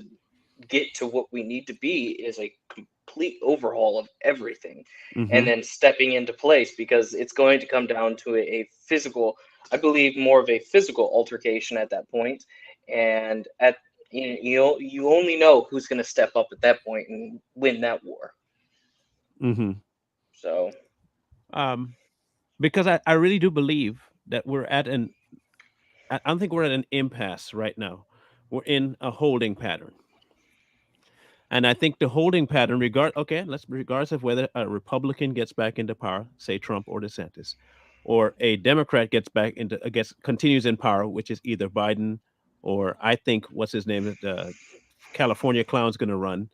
get to what we need to be is a complete overhaul of everything Mm-hmm. and then stepping into place, because it's going to come down to a physical, I believe more of a physical altercation at that point. And at you only know who's going to step up at that point and win that war. Mm-hmm. So Um, because I really do believe that I don't think we're at an impasse right now. We're in a holding pattern. And I think the holding pattern, regardless of whether a Republican gets back into power, say Trump or DeSantis, or a Democrat continues in power, which is either Biden or I think what's his name, the California clown's going to run,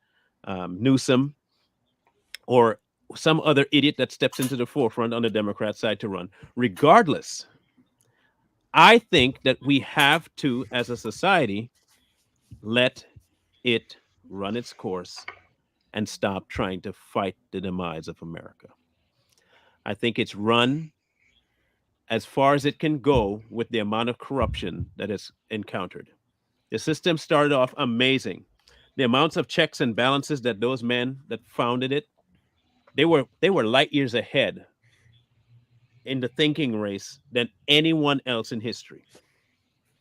Newsom, or some other idiot that steps into the forefront on the Democrat side to run. Regardless, I think that we have to, as a society, let it run its course and stop trying to fight the demise of America. I think it's run as far as it can go with the amount of corruption that it's encountered. The system started off amazing. The amounts of checks and balances that those men that founded it, they were light years ahead in the thinking race than anyone else in history.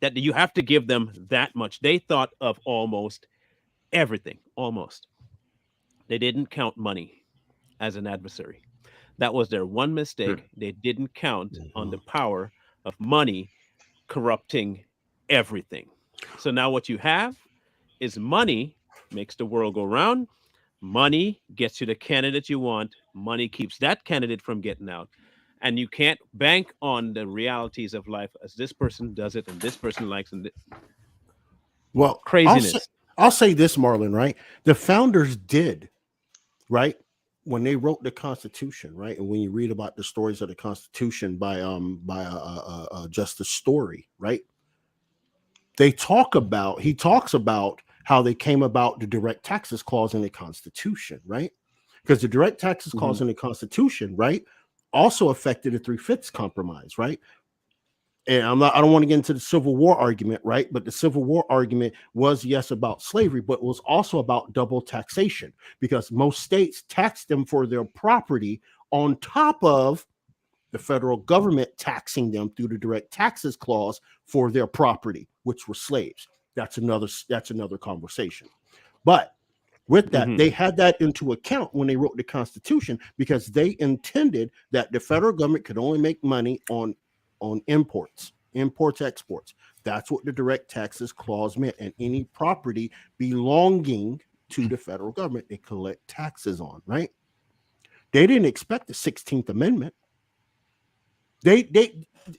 That you have to give them that much. They thought of almost everything, almost. They didn't count money as an adversary. That was their one mistake. They didn't count on the power of money corrupting everything. So now what you have is money makes the world go round. Money gets you the candidate you want. Money keeps that candidate from getting out. And you can't bank on the realities of life as this person does it and this person likes and Well, craziness. I'll say this, Marlon, right? The founders did, right? When they wrote the Constitution, right? And when you read about the stories of the Constitution by Justice Story, right? He talks about how they came about the direct taxes clause in the Constitution, right? Because the direct taxes clause in the Constitution, right, also affected the 3/5 compromise, right? And I don't want to get into the Civil War argument, right? But the Civil War argument was, yes, about slavery, but it was also about double taxation, because most states taxed them for their property on top of the federal government taxing them through the direct taxes clause for their property, which were slaves. That's another conversation. But with that, they had that into account when they wrote the Constitution, because they intended that the federal government could only make money on imports, exports. That's what the direct taxes clause meant. And any property belonging to the federal government, they collect taxes on, right? They didn't expect the 16th Amendment.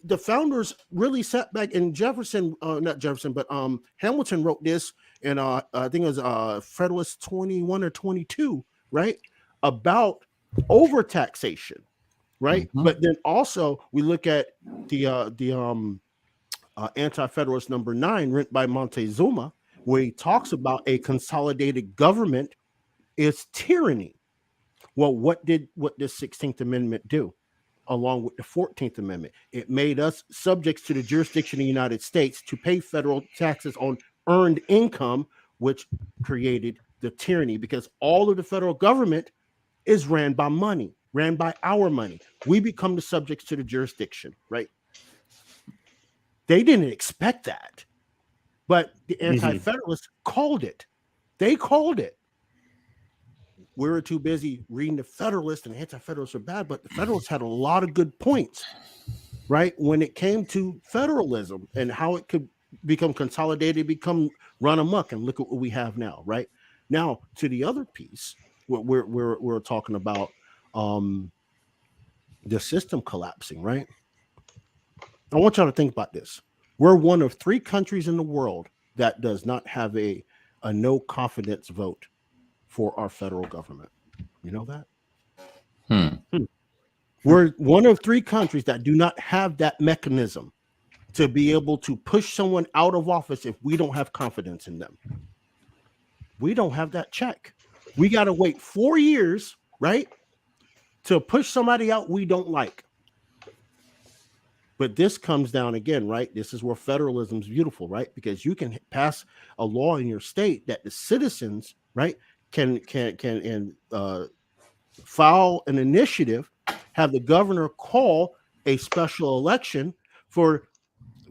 The founders really sat back, and Hamilton wrote this, and I think it was Federalist 21 or 22, right, about overtaxation, right? But then also we look at the Anti-Federalist number 9, written by Montezuma, where he talks about a consolidated government is tyranny. Well, what did the 16th Amendment do? Along with the 14th Amendment, it made us subjects to the jurisdiction of the United States to pay federal taxes on earned income, which created the tyranny, because all of the federal government is ran by money, ran by our money. We become the subjects to the jurisdiction, right? They didn't expect that, but the Anti-Federalists called it. They called it. We were too busy reading the Federalists, and Anti-Federalists are bad, but the Federalists had a lot of good points. right? When it came to federalism and how it could become consolidated, become run amok, and look at what we have now, right? Now to the other piece, we're talking about the system collapsing, right? I want y'all to think about this. We're one of 3 countries in the world that does not have a no confidence vote for our federal government. You know that? We're one of 3 countries that do not have that mechanism to be able to push someone out of office if we don't have confidence in them. We don't have that check. We got to wait 4 years, right, to push somebody out we don't like. But this comes down again, right? This is where federalism is beautiful, right? Because you can pass a law in your state that the citizens, right, can file an initiative, have the governor call a special election for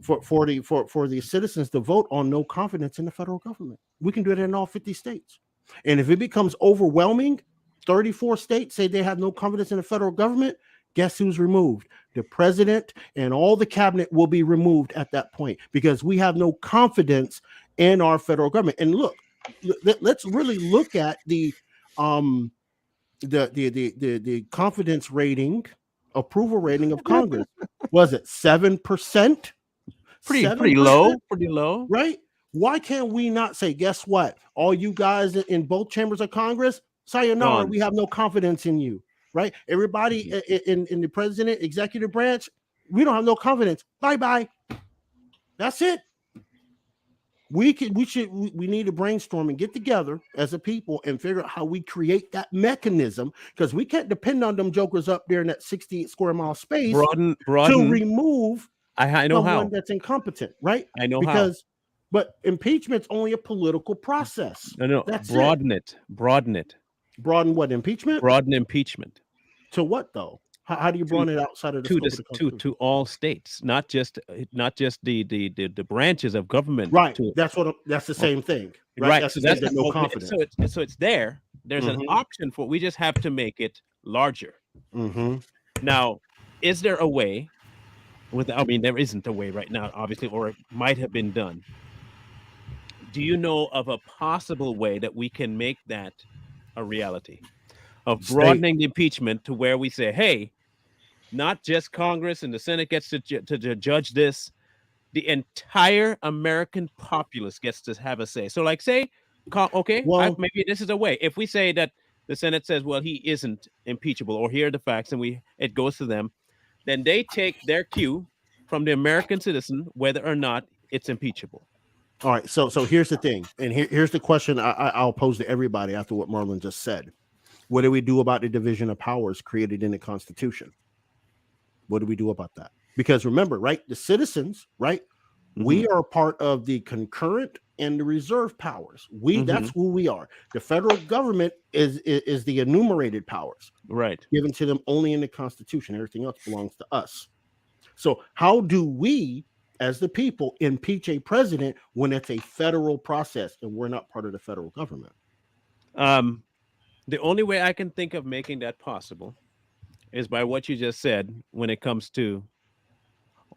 the citizens to vote on no confidence in the federal government. We can do it in all 50 states. And if it becomes overwhelming, 34 states say they have no confidence in the federal government, guess who's removed? The president and all the cabinet will be removed at that point because we have no confidence in our federal government. And look, let's really look at the confidence rating, approval rating of Congress. Was it 7%? Pretty low, right? Why can't we not say, guess what? All you guys in both chambers of Congress, sayonara, we have no confidence in you, right? Everybody in the president, executive branch, we don't have no confidence. Bye-bye. That's it. We need to brainstorm and get together as a people and figure out how we create that mechanism, because we can't depend on them jokers up there in that 68 square mile space broaden to remove I know someone how that's incompetent, right? I know because but impeachment's only a political process. No, that's broaden it. Broaden what? Impeachment? Broaden impeachment. To what though? How do you broaden it outside of the scope of the Constitution? To all states, not just the branches of government. Right. That's the same thing. Right. That's no confidence. So it's there. There's an option for. We just have to make it larger. Now, is there a way? There isn't a way right now, obviously, or it might have been done. Do you know of a possible way that we can make that a reality? Of broadening the impeachment to where we say, hey, not just Congress and the Senate gets to judge this, the entire American populace gets to have a say. So like say, okay, maybe this is a way. If we say that the Senate says, well, he isn't impeachable, or here are the facts, and it goes to them, then they take their cue from the American citizen, whether or not it's impeachable. All right. So here's the thing. And here's the question I'll pose to everybody after what Marlon just said. What do we do about the division of powers created in the Constitution? What do we do about that? Because remember, right, the citizens, right, we are part of the concurrent and the reserve powers. That's who we are. The federal government is the enumerated powers, right, given to them only in the Constitution. Everything else belongs to us. So how do we, as the people, impeach a president when it's a federal process and we're not part of the federal government? The only way I can think of making that possible is by what you just said when it comes to,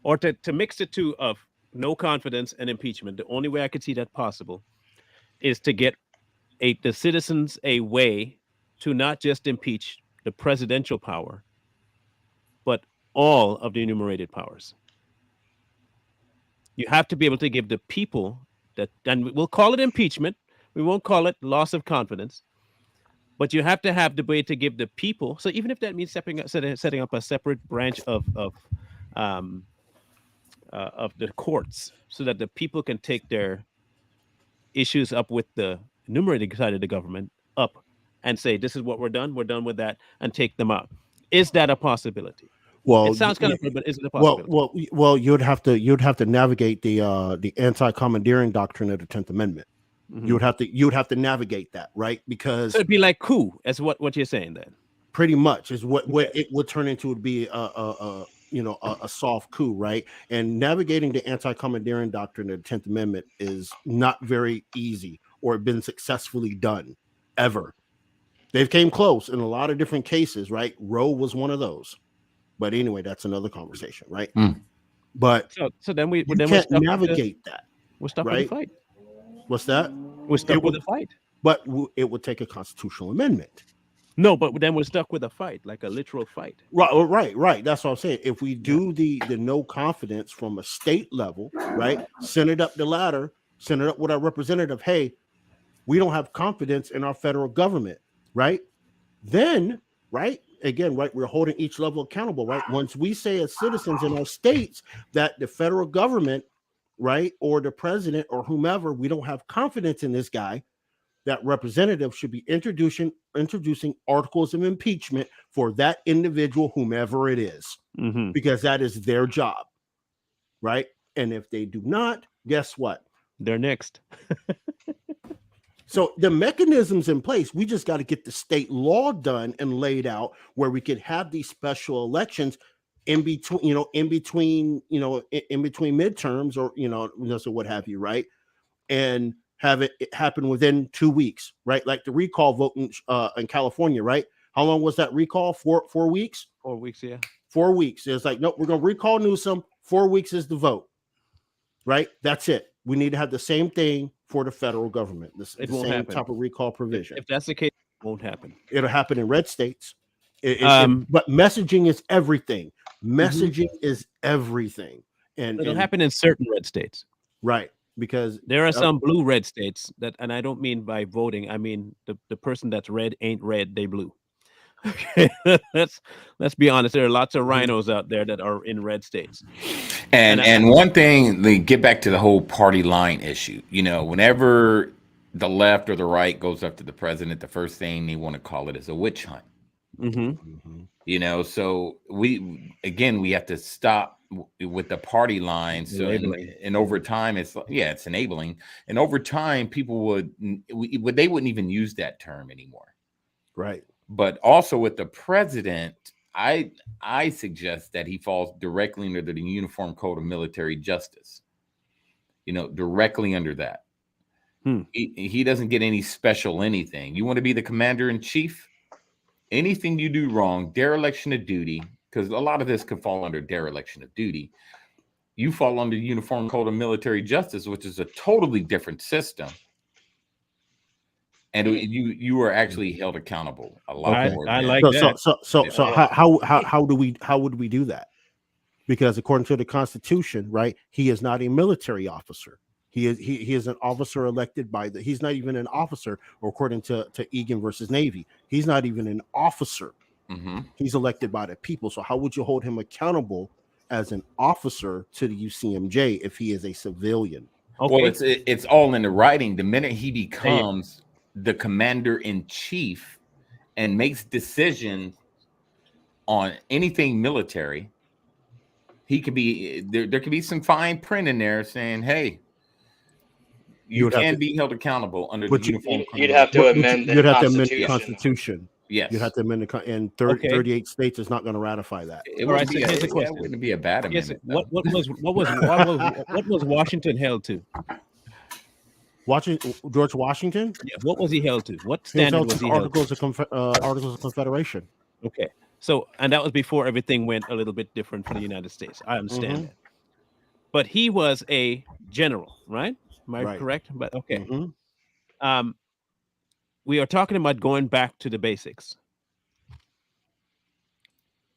or to mix the two of no confidence and impeachment. The only way I could see that possible is to get the citizens a way to not just impeach the presidential power, but all of the enumerated powers. You have to be able to give the people that, and we'll call it impeachment. We won't call it loss of confidence, but you have to have the way to give the people. So even if that means setting up a separate branch of the courts, so that the people can take their issues up with the enumerated side of the government up and say, this is what we're done with that, and take them out. Is that a possibility? Well, it sounds kind of weird, but is it a possibility? Well, you'd have to navigate the anti-commandeering doctrine of the 10th Amendment. You would have to navigate that, right? Because so it'd be like coup, as what you're saying then. Pretty much is what it would turn into. Would be a soft coup, right? And navigating the anti-commandeering doctrine of the 10th Amendment is not very easy, or been successfully done ever. They've came close in a lot of different cases, right? Roe was one of those, But anyway, that's another conversation, right? Mm. But So then we you then can't navigate that. we're stuck with right? the fight. What's that? We're stuck It with would, the fight. but it would take a constitutional amendment. No, but then we're stuck with a fight, like a literal fight. Right. That's what I'm saying. If we do the no confidence from a state level, right, send it up the ladder, send it up with our representative. Hey, we don't have confidence in our federal government, right? Then, right, again, right, we're holding each level accountable, right? Once we say as citizens in our states that the federal government, right, or the president or whomever, we don't have confidence in this guy, that representative should be introducing articles of impeachment for that individual, whomever it is, because that is their job, right? And if they do not, guess what? They're next. So the mechanisms in place, we just got to get the state law done and laid out where we could have these special elections in between midterms, or so what have you, right? And have it happen within 2 weeks, right? Like the recall vote in California, right? How long was that recall? 4 weeks? 4 weeks, yeah. 4 weeks. It's like, nope, we're going to recall Newsom. 4 weeks is the vote, right? That's it. We need to have the same thing for the federal government. The same happen. type of recall provision. If that's the case, it won't happen. It'll happen in red states. But messaging is everything. Messaging is everything. And it'll happen in certain red states. Right. Because there are some blue red states that, and I don't mean by voting, I mean the person that's red ain't red, they blue. Okay, let's be honest. There are lots of rhinos out there that are in red states. And one thing, they get back to the whole party line issue. Whenever the left or the right goes after the president, the first thing they want to call it is a witch hunt. So we have to stop with the party lines. So and over time, it's enabling. And over time, people they wouldn't even use that term anymore. Right. But also with the president, I suggest that he falls directly under the Uniform Code of Military Justice. Directly under that. He doesn't get any special anything. You want to be the commander in chief? Anything you do wrong, dereliction of duty, because a lot of this can fall under dereliction of duty. You fall under the Uniform Code of Military Justice, which is a totally different system. And you are actually held accountable a lot more. I like that. So how would we do that? Because according to the Constitution, right, he is not a military officer. He is an officer elected by he's not even an officer, or according to Egan versus Navy, he's not even an officer. He's elected by the people. So how would you hold him accountable as an officer to the UCMJ if he is a civilian? Okay. Well, it's all in the writing. The minute he becomes the commander in chief and makes decisions on anything military, he could be there could be some fine print in there saying, hey, you can be held accountable under the uniform. You'd have to amend the Constitution. Yes. You'd have to amend and 38 states is not going to ratify that. It wouldn't be a bad amendment. What was Washington held to? George Washington? Yeah, what was he held to? What standard was he held to? Articles of Confederation. Okay. So, and that was before everything went a little bit different for the United States. I understand that. But he was a general, right? Am I correct? But okay. We are talking about going back to the basics.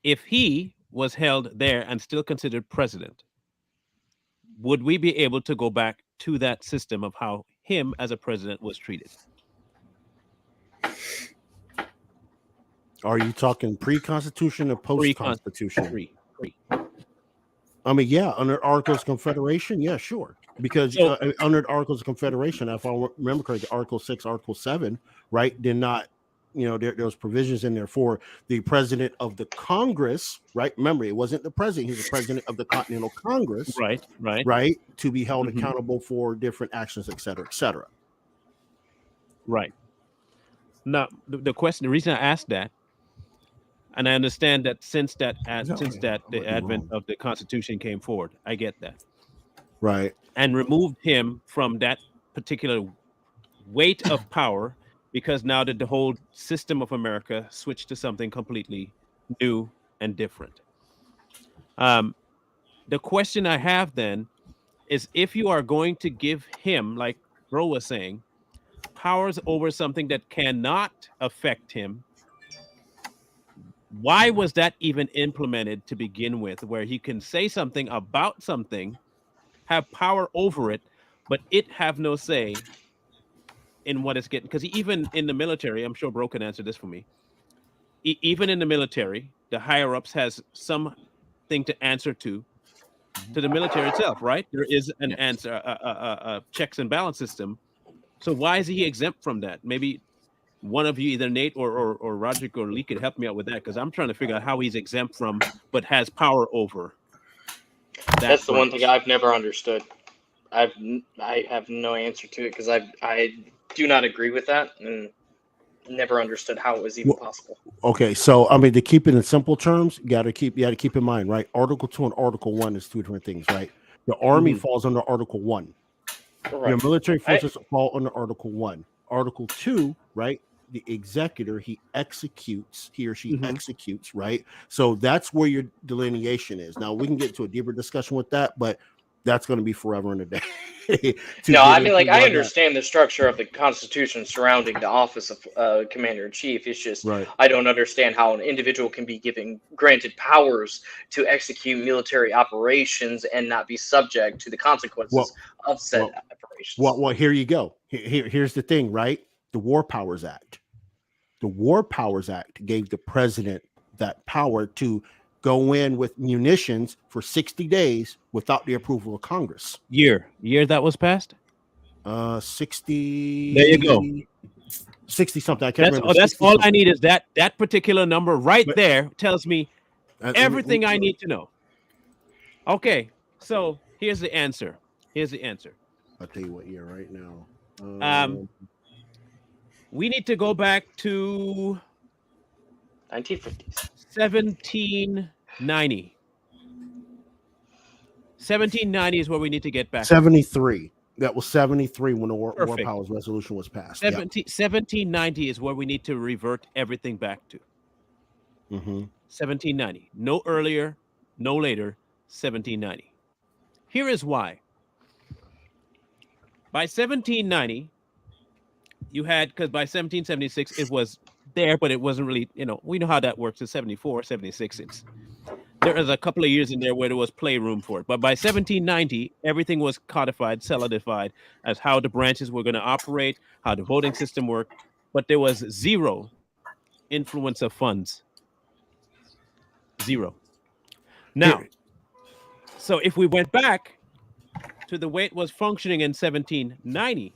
If he was held there and still considered president, would we be able to go back to that system of how him as a president was treated? Are you talking pre-Constitution or post-Constitution? Pre. I mean, yeah, under Articles of Confederation, yeah, sure. Because under Articles of Confederation, if I remember correctly, Article 6, Article 7, right, did not, there was provisions in there for the president of the Congress, right? Remember, it wasn't the president; he was the president of the Continental Congress, right, to be held accountable for different actions, et cetera, et cetera. Right. Now, the reason I asked that, and I understand that since the advent of the Constitution came forward, I get that. Right. And removed him from that particular weight of power, because now that the whole system of America switched to something completely new and different. The question I have then is, if you are going to give him, like Bro was saying, powers over something that cannot affect him, why was that even implemented to begin with, where he can say something about something, have power over it, but it have no say in what it's getting? Because even in the military, I'm sure Bro can answer this for me. Even in the military, the higher ups has something to answer to the military itself, right? There is an Yeah. answer, a checks and balance system. So why is he exempt from that? Maybe one of you, either Nate or Roderick or Lee, could help me out with that, because I'm trying to figure out how he's exempt from, but has power over that. That's the one thing branch. I've never understood. I have no answer to it because I do not agree with that and never understood how it was even possible. Okay, so I mean, to keep it in simple terms, you got to keep in mind, right? Article 2 and Article 1 is two different things, right? The Army falls under Article 1. Your military forces fall under Article 1. Article 2, right? The executor, he or she executes, right? So that's where your delineation is. Now we can get to a deeper discussion with that, but that's going to be forever and a day. No, I mean, like, I understand the structure of the Constitution surrounding the office of Commander-in-Chief. It's just I don't understand how an individual can be granted powers to execute military operations and not be subject to the consequences of said operations. Well, here you go. Here's the thing, right? The War Powers Act. The War Powers Act gave the president that power to go in with munitions for 60 days without the approval of Congress. Year that was passed? 60. There you go. 60 something. I can't remember. That's all I need is that particular number right there tells me everything I need to know. Okay, so here's the answer. I'll tell you what year right now. We need to go back to 1950s. 1790. 1790 is where we need to get back. 73. That was 73 when the War Powers Resolution was passed. 1790 is where we need to revert everything back to. 1790. No earlier, no later, 1790. Here is why. By 1790, you had, because by 1776, it was there, but it wasn't really, we know how that works. In 74, 76, there is a couple of years in there where there was playroom for it. But by 1790, everything was codified, solidified as how the branches were going to operate, how the voting system worked. But there was zero influence of funds. Zero. Now, so if we went back to the way it was functioning in 1790,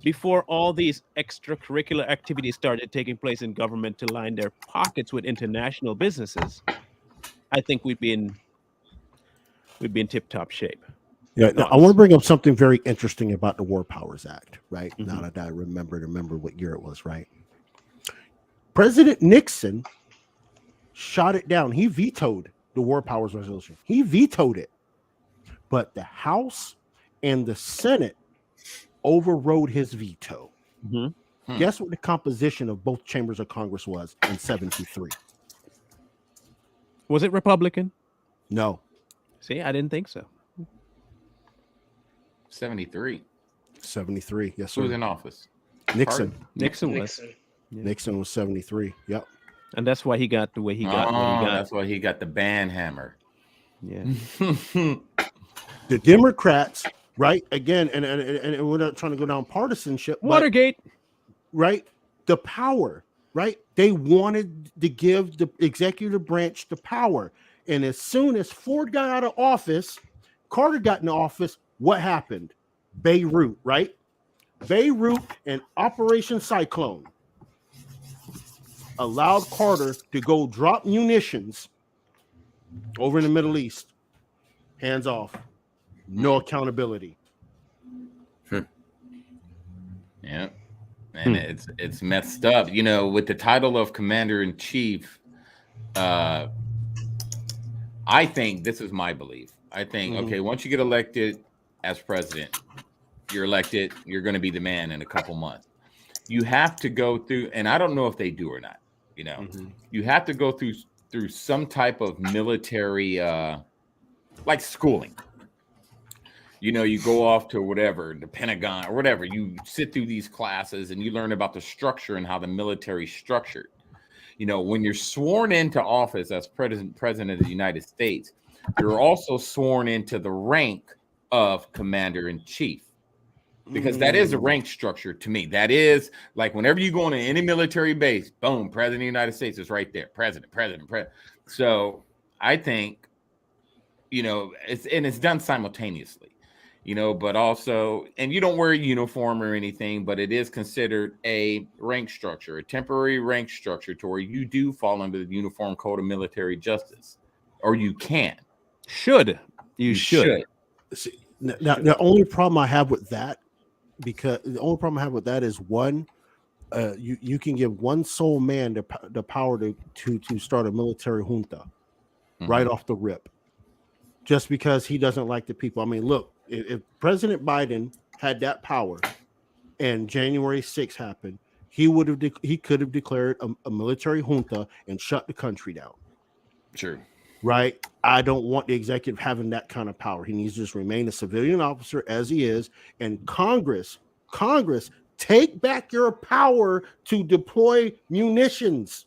before all these extracurricular activities started taking place in government to line their pockets with international businesses, I think we'd be in tip-top shape. Yeah, now, I want to bring up something very interesting about the War Powers Act, right? Now that I remember what year it was, right? President Nixon shot it down. He vetoed the War Powers Resolution. He vetoed it. But the House and the Senate overrode his veto. Guess what the composition of both chambers of Congress was in 73? Was it Republican? No. See, I didn't think so. 73. 73. Yes, sir. Who was in office? Nixon. Nixon was. Yeah. Nixon was 73. Yep. And that's why he got the way he got. That's why he got the band hammer. Yeah. The Democrats, right? Again, and we're not trying to go down partisanship. Watergate. Right? The power, right? They wanted to give the executive branch the power. And as soon as Ford got out of office, Carter got in office, what happened? Beirut, right? Beirut and Operation Cyclone allowed Carter to go drop munitions over in the Middle East. Hands off. No accountability. Yeah. And it's messed up. With the title of Commander-in-Chief, I think, this is my belief. I think, okay, once you get elected as president, you're elected, you're going to be the man in a couple months. You have to go through, and I don't know if they do or not, you have to go through through some type of military, like schooling. You know, you go off to whatever, the Pentagon or whatever. You sit through these classes and you learn about the structure and how the military is structured. You know, when you're sworn into office as president of the United States, you're also sworn into the rank of commander in chief, because that is a rank structure to me. That is like whenever you go into any military base, boom, president of the United States is right there. President. So I think, you know, it's done simultaneously, you know, but also, and you don't wear a uniform or anything, but it is considered a rank structure, a temporary rank structure to where you do fall under the Uniform Code of Military Justice, or you can. You should. See, now, the only problem I have with that, is one, you can give one sole man the power to start a military junta right off the rip, just because he doesn't like the people. I mean, look, if President Biden had that power and January 6th happened, he could have declared a military junta and shut the country down. Sure. Right? I don't want the executive having that kind of power. He needs to just remain a civilian officer as he is. And Congress, take back your power to deploy munitions.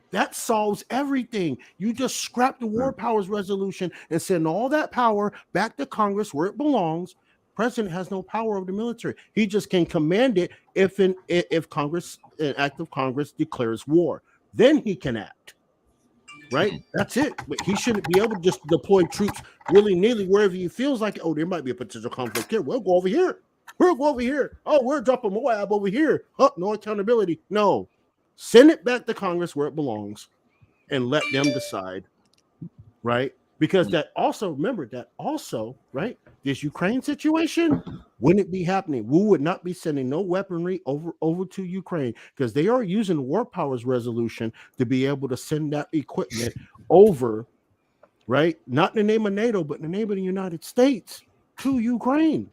That solves everything. You just scrap the War Powers Resolution and send all that power back to Congress where it belongs. President has no power over the military. He just can command it if Congress, an act of Congress, declares war. Then he can act. Right? That's it. But he shouldn't be able to just deploy troops willy-nilly wherever he feels like, oh, there might be a potential conflict here. We'll go over here. Oh, we're dropping Moab over here. Oh, no accountability. No. Send it back to Congress where it belongs and let them decide. Right? Because that also, right? This Ukraine situation wouldn't be happening. We would not be sending no weaponry over to Ukraine, because they are using the War Powers Resolution to be able to send that equipment over, right? Not in the name of NATO, but in the name of the United States to Ukraine.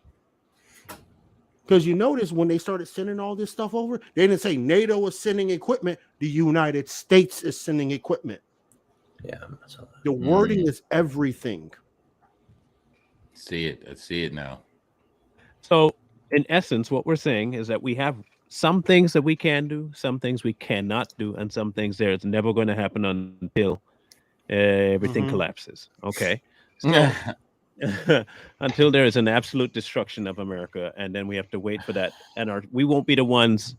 Because you notice when they started sending all this stuff over, they didn't say NATO is sending equipment. The United States is sending equipment. Yeah. The wording is everything. I see it now. So, in essence, what we're saying is that we have some things that we can do, some things we cannot do, and some things there's never going to happen until everything collapses. Okay. So, until there is an absolute destruction of America, and then we have to wait for that. And we won't be the ones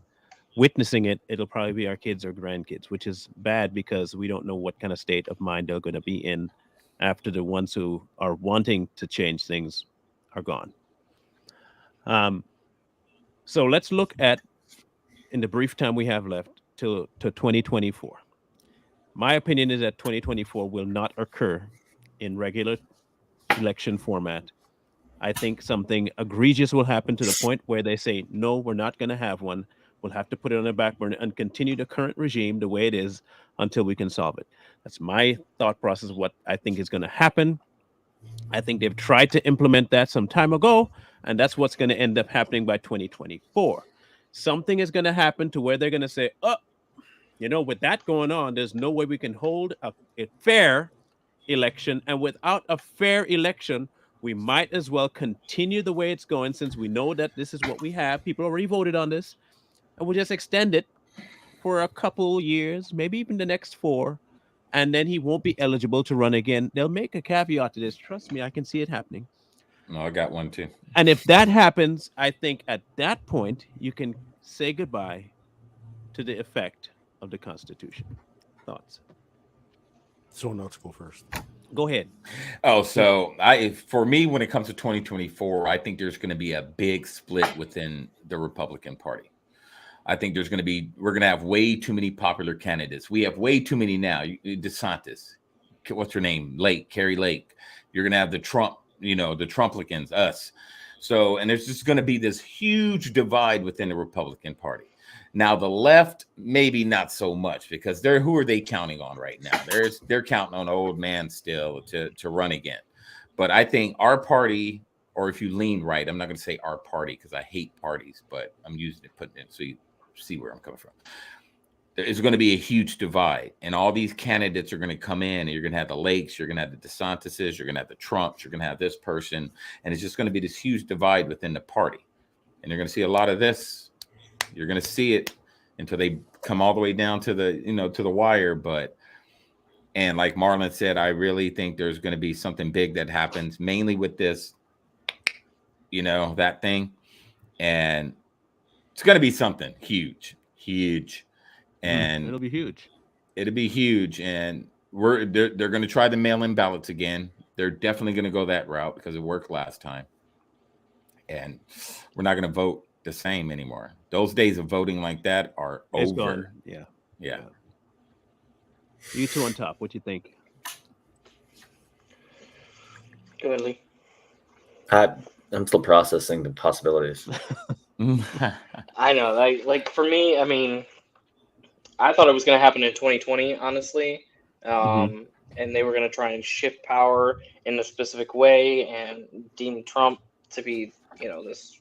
witnessing it. It'll probably be our kids or grandkids, which is bad because we don't know what kind of state of mind they're going to be in after the ones who are wanting to change things are gone. So let's look at, in the brief time we have left, to 2024. My opinion is that 2024 will not occur in regular election format. I think something egregious will happen to the point where they say, no, we're not going to have one. We'll have to put it on the back burner and continue the current regime the way it is until we can solve it. That's my thought process of what I think is going to happen. I think they've tried to implement that some time ago, and that's what's going to end up happening by 2024. Something is going to happen to where they're going to say, oh, you know, with that going on, there's no way we can hold a fair election. And without a fair election, we might as well continue the way it's going, since we know that this is what we have. People already voted on this, and we'll just extend it for a couple years, maybe even the next 4, and then he won't be eligible to run again. They'll make a caveat to this. Trust me, I can see it happening. No, I got one too. And if that happens, I think at that point, you can say goodbye to the effect of the Constitution. Thoughts? Someone else go first. Go ahead. Oh, so for me, when it comes to 2024, I think there's going to be a big split within the Republican Party. I think we're going to have way too many popular candidates. We have way too many now. DeSantis, what's her name? Carrie Lake. You're going to have the Trump, the Trumplicans, us. So, and there's just going to be this huge divide within the Republican Party. Now, the left, maybe not so much, because who are they counting on right now? They're counting on old man still to run again. But I think our party, or if you lean right, I'm not going to say our party because I hate parties, but I'm using it, putting it so you see where I'm coming from. There's going to be a huge divide, and all these candidates are going to come in, and you're going to have the Lakes, you're going to have the DeSantises, you're going to have the Trumps, you're going to have this person, and it's just going to be this huge divide within the party. And you're going to see a lot of this. You're going to see it until they come all the way down to the, to the wire. And like Marlon said, I really think there's going to be something big that happens, mainly with this, that thing. And it's going to be something huge. And it'll be huge. And they're going to try the mail-in ballots again. They're definitely going to go that route because it worked last time. And we're not going to vote the same anymore. Those days of voting like that are It's over. gone. Yeah. You two on top. What you think? Go ahead, Lee. I'm still processing the possibilities. I know. Like for me, I mean, I thought it was going to happen in 2020, honestly. And they were going to try and shift power in a specific way and deem Trump to be, this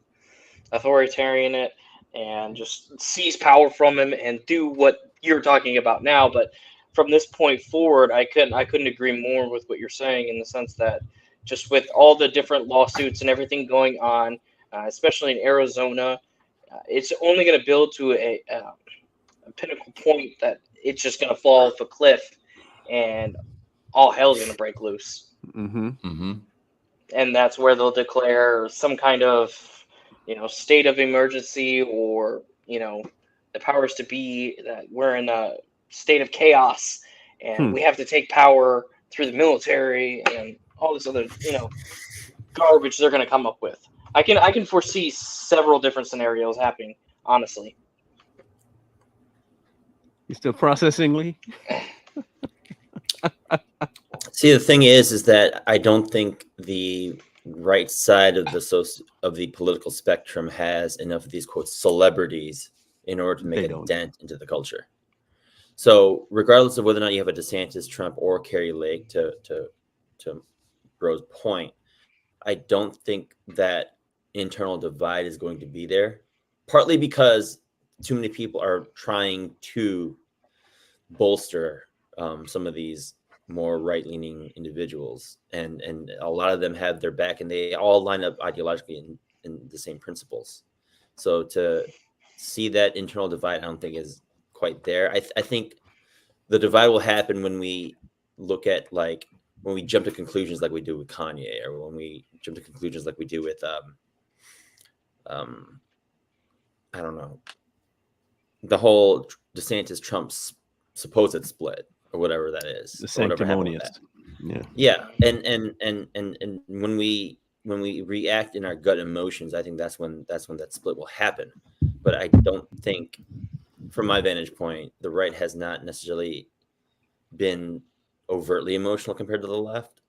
authoritarian and just seize power from him and do what you're talking about now. But from this point forward, I couldn't agree more with what you're saying, in the sense that just with all the different lawsuits and everything going on, especially in Arizona, it's only going to build to a pinnacle point that it's just going to fall off a cliff and all hell's going to break loose. And that's where they'll declare some kind of, state of emergency, or, the powers to be that we're in a state of chaos and we have to take power through the military and all this other, garbage they're going to come up with. I can foresee several different scenarios happening, honestly. You still processing, Lee? See, the thing is that I don't think the right side of the political spectrum has enough of these, quote, celebrities in order to make a dent into the culture. So regardless of whether or not you have a DeSantis, Trump, or Kerry Lake, to Bro's point, I don't think that internal divide is going to be there, partly because too many people are trying to bolster some of these more right-leaning individuals, and a lot of them have their back, and they all line up ideologically in the same principles. So to see that internal divide, I don't think is quite there. I think the divide will happen when we look at, like, when we jump to conclusions like we do with Kanye, or when we jump to conclusions like we do with I don't know, the whole DeSantis Trump's supposed split, or whatever that is, the sanctimonious. Yeah. And when we react in our gut emotions, I think that's when that split will happen. But I don't think, from my vantage point, the right has not necessarily been overtly emotional compared to the left.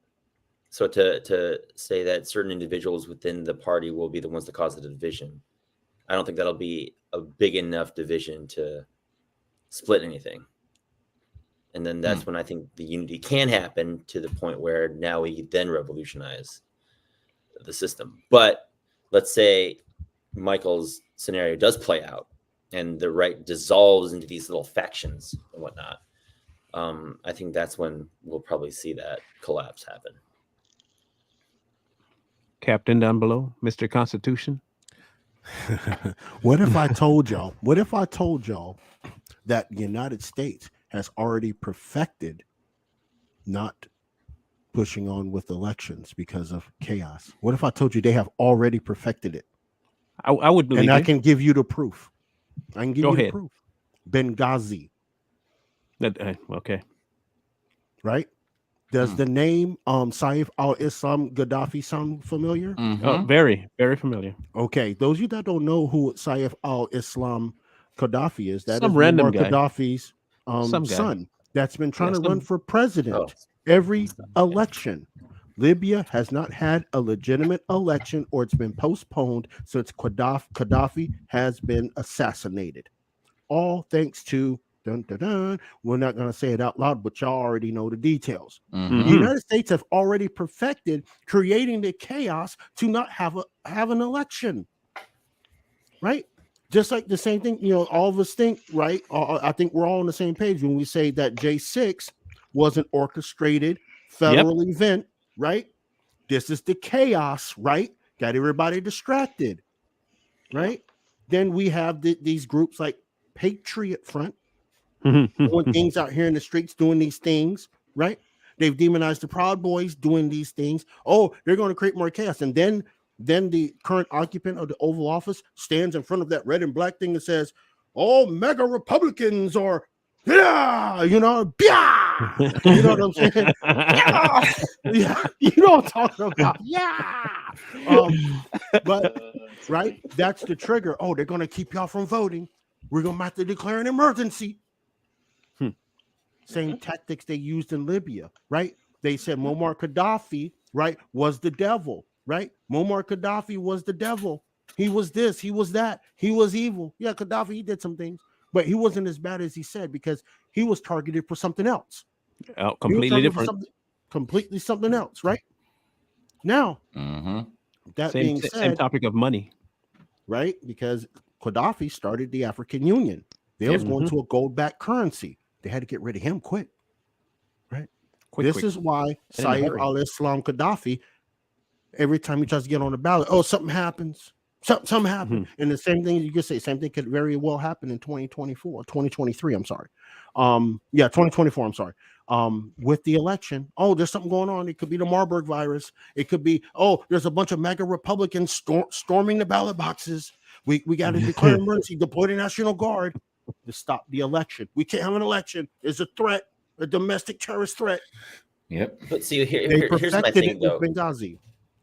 So to say that certain individuals within the party will be the ones that cause the division, I don't think that'll be a big enough division to split anything. And then that's when I think the unity can happen, to the point where now we then revolutionize the system. But let's say Michael's scenario does play out and the right dissolves into these little factions and whatnot. I think that's when we'll probably see that collapse happen. Captain down below, Mr. Constitution. What if I told y'all that the United States has already perfected not pushing on with elections because of chaos? What if I told you they have already perfected it? I would believe and it. I can give you the proof. I can give Go you ahead. the proof. Benghazi. Okay. Right? Does the name Saif al-Islam Gaddafi sound familiar? Very, very familiar. Okay. Those of you that don't know who Saif al-Islam Gaddafi is, that Some is random Muammar guy. Gaddafi's Some guy. son that's been trying Yeah, to run for president every election. Libya has not had a legitimate election, or it's been postponed since Gaddafi has been assassinated. All thanks to we're not going to say it out loud, but y'all already know the details. The United States have already perfected creating the chaos to not have an election. Right? Just like the same thing, all of us think, right? I think we're all on the same page when we say that J6 was an orchestrated federal event, right? This is the chaos, right? Got everybody distracted, right? Then we have these groups like Patriot Front doing things out here in the streets, doing these things, right? They've demonized the Proud Boys doing these things. Oh, they're going to create more chaos. And then the current occupant of the Oval Office stands in front of that red and black thing and says, "Oh, mega Republicans are, yeah, you know what I'm saying? Yeah, you know what I'm talking about. Yeah. But right, that's the trigger. Oh, they're going to keep y'all from voting. We're going to have to declare an emergency. Same tactics they used in Libya, right? They said Muammar Gaddafi, right, was the devil, right? Muammar Gaddafi was the devil. He was this, he was that, he was evil. Yeah, Gaddafi, he did some things, but he wasn't as bad as he said because he was targeted for something else. Completely different. Completely something else, right? Now, that being said, same topic of money, right? Because Gaddafi started the African Union. They was going to a gold-backed currency. They had to get rid of him quick, right? This is why Saif al-Islam Gaddafi, every time he tries to get on the ballot, something happens. Something happened. And the same thing you could say, same thing could very well happen in 2023. I'm sorry. 2024. I'm sorry. With the election, there's something going on. It could be the Marburg virus. It could be, there's a bunch of MAGA Republicans storming the ballot boxes. We got to declare emergency, deploy the National Guard to stop the election. We can't have an election. It's a threat, a domestic terrorist threat. Yep. But see, here's my thing, though. Benghazi.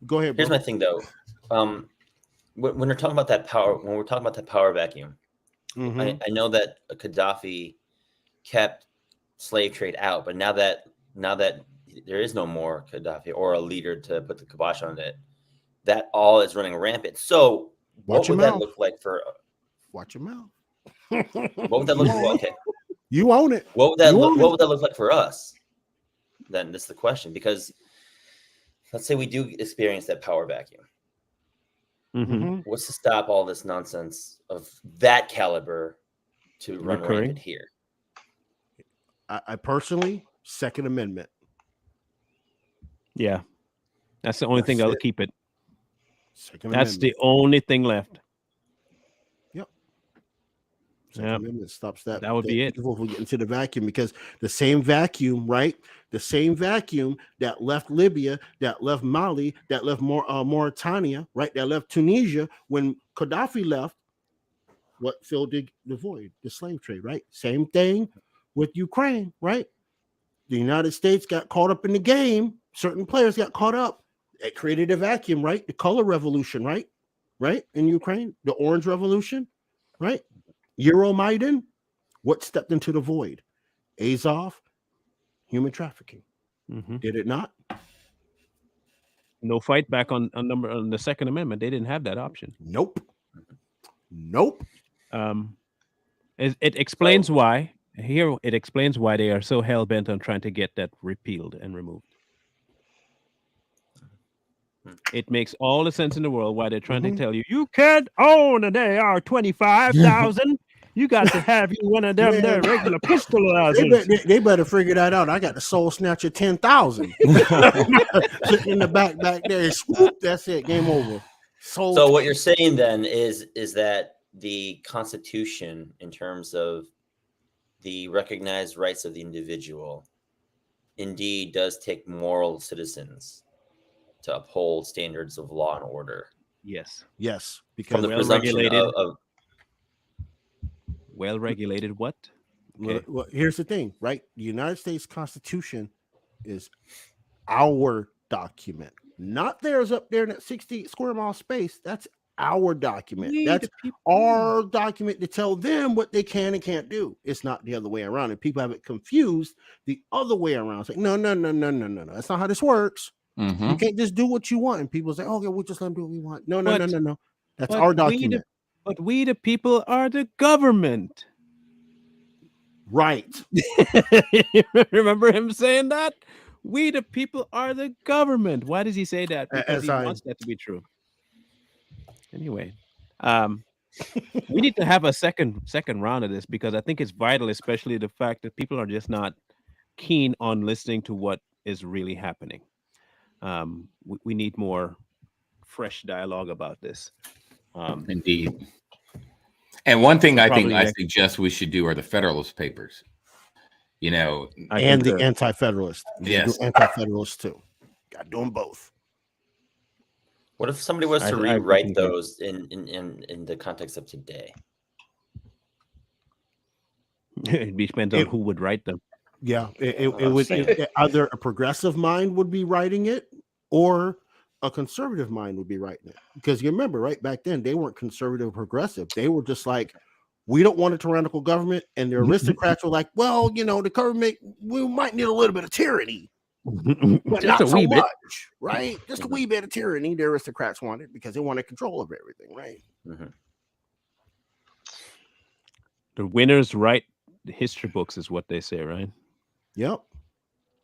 Go ahead. Here's my thing, though. When we're talking about that power, vacuum, I know that Gaddafi kept slave trade out, but now that there is no more Gaddafi or a leader to put the kibosh on it, that all is running rampant. So what would that look like for? Watch your mouth. What would that look like? Okay, you own it. What would that look like for us? Then this is the question, because let's say we do experience that power vacuum. What's to stop all this nonsense of that caliber to run rampant here? I personally, Second Amendment. Yeah, that's the only thing that'll keep it. That's the only thing left. Yep. Second Amendment stops that. That would be it. If we get into the vacuum, because the same vacuum, right? The same vacuum that left Libya, that left Mali, that left Mauritania, right? That left Tunisia when Gaddafi left. What filled the void? The slave trade, right? Same thing with Ukraine, right? The United States got caught up in the game. Certain players got caught up. It created a vacuum, right? The color revolution, right? Right? In Ukraine, the orange revolution, right? Euromaidan. What stepped into the void? Azov, human trafficking. Did it not? No fight back on the Second Amendment. They didn't have that option. Nope. It explains why. Here it explains why they are so hell bent on trying to get that repealed and removed. It makes all the sense in the world why they're trying to tell you can't own an AR 25,000. You got to have you one of them there regular pistolizers. They better figure that out. I got the Soul Snatcher 10,000 sitting in the back there. Swoop, that's it. Game over. So what you're saying then is that the Constitution, in terms of the recognized rights of the individual, indeed does take moral citizens to uphold standards of law and order. Yes, because from the presumption of well-regulated what? Okay. Well, here's the thing, right? The United States Constitution is our document, not theirs up there in that 60 square mile space. That's our document. That's our document to tell them what they can and can't do. It's not the other way around. And people have it confused the other way around. It's like, no. That's not how this works. You can't just do what you want. And people say, okay, we'll just let them do what we want. No. That's our document. But we, the people, are the government. Right. Remember him saying that? We, the people, are the government. Why does he say that? Because he wants that to be true. Anyway, We need to have a second round of this because I think it's vital, especially the fact that people are just not keen on listening to what is really happening. We need more fresh dialogue about this. Indeed. And one thing So I think probably I next, suggest we should do are the Federalist Papers. You know, I And the concur. anti-federalist. yes. Do anti-federalist too. Got to do them both. What if somebody was to I rewrite concur. those in the context of today? It depends on It- who would write them. Yeah, it I'm would saying. either a progressive mind would be writing it, or a conservative mind would be writing it. Because you remember, right back then, they weren't conservative or progressive. They were just like, we don't want a tyrannical government, and the aristocrats were like, well, the government, we might need a little bit of tyranny, but Just not a so wee bit. much, right? Just a wee bit of tyranny. The aristocrats wanted because they wanted control of everything, right? Mhm. The winners write the history books, is what they say, right? Yep.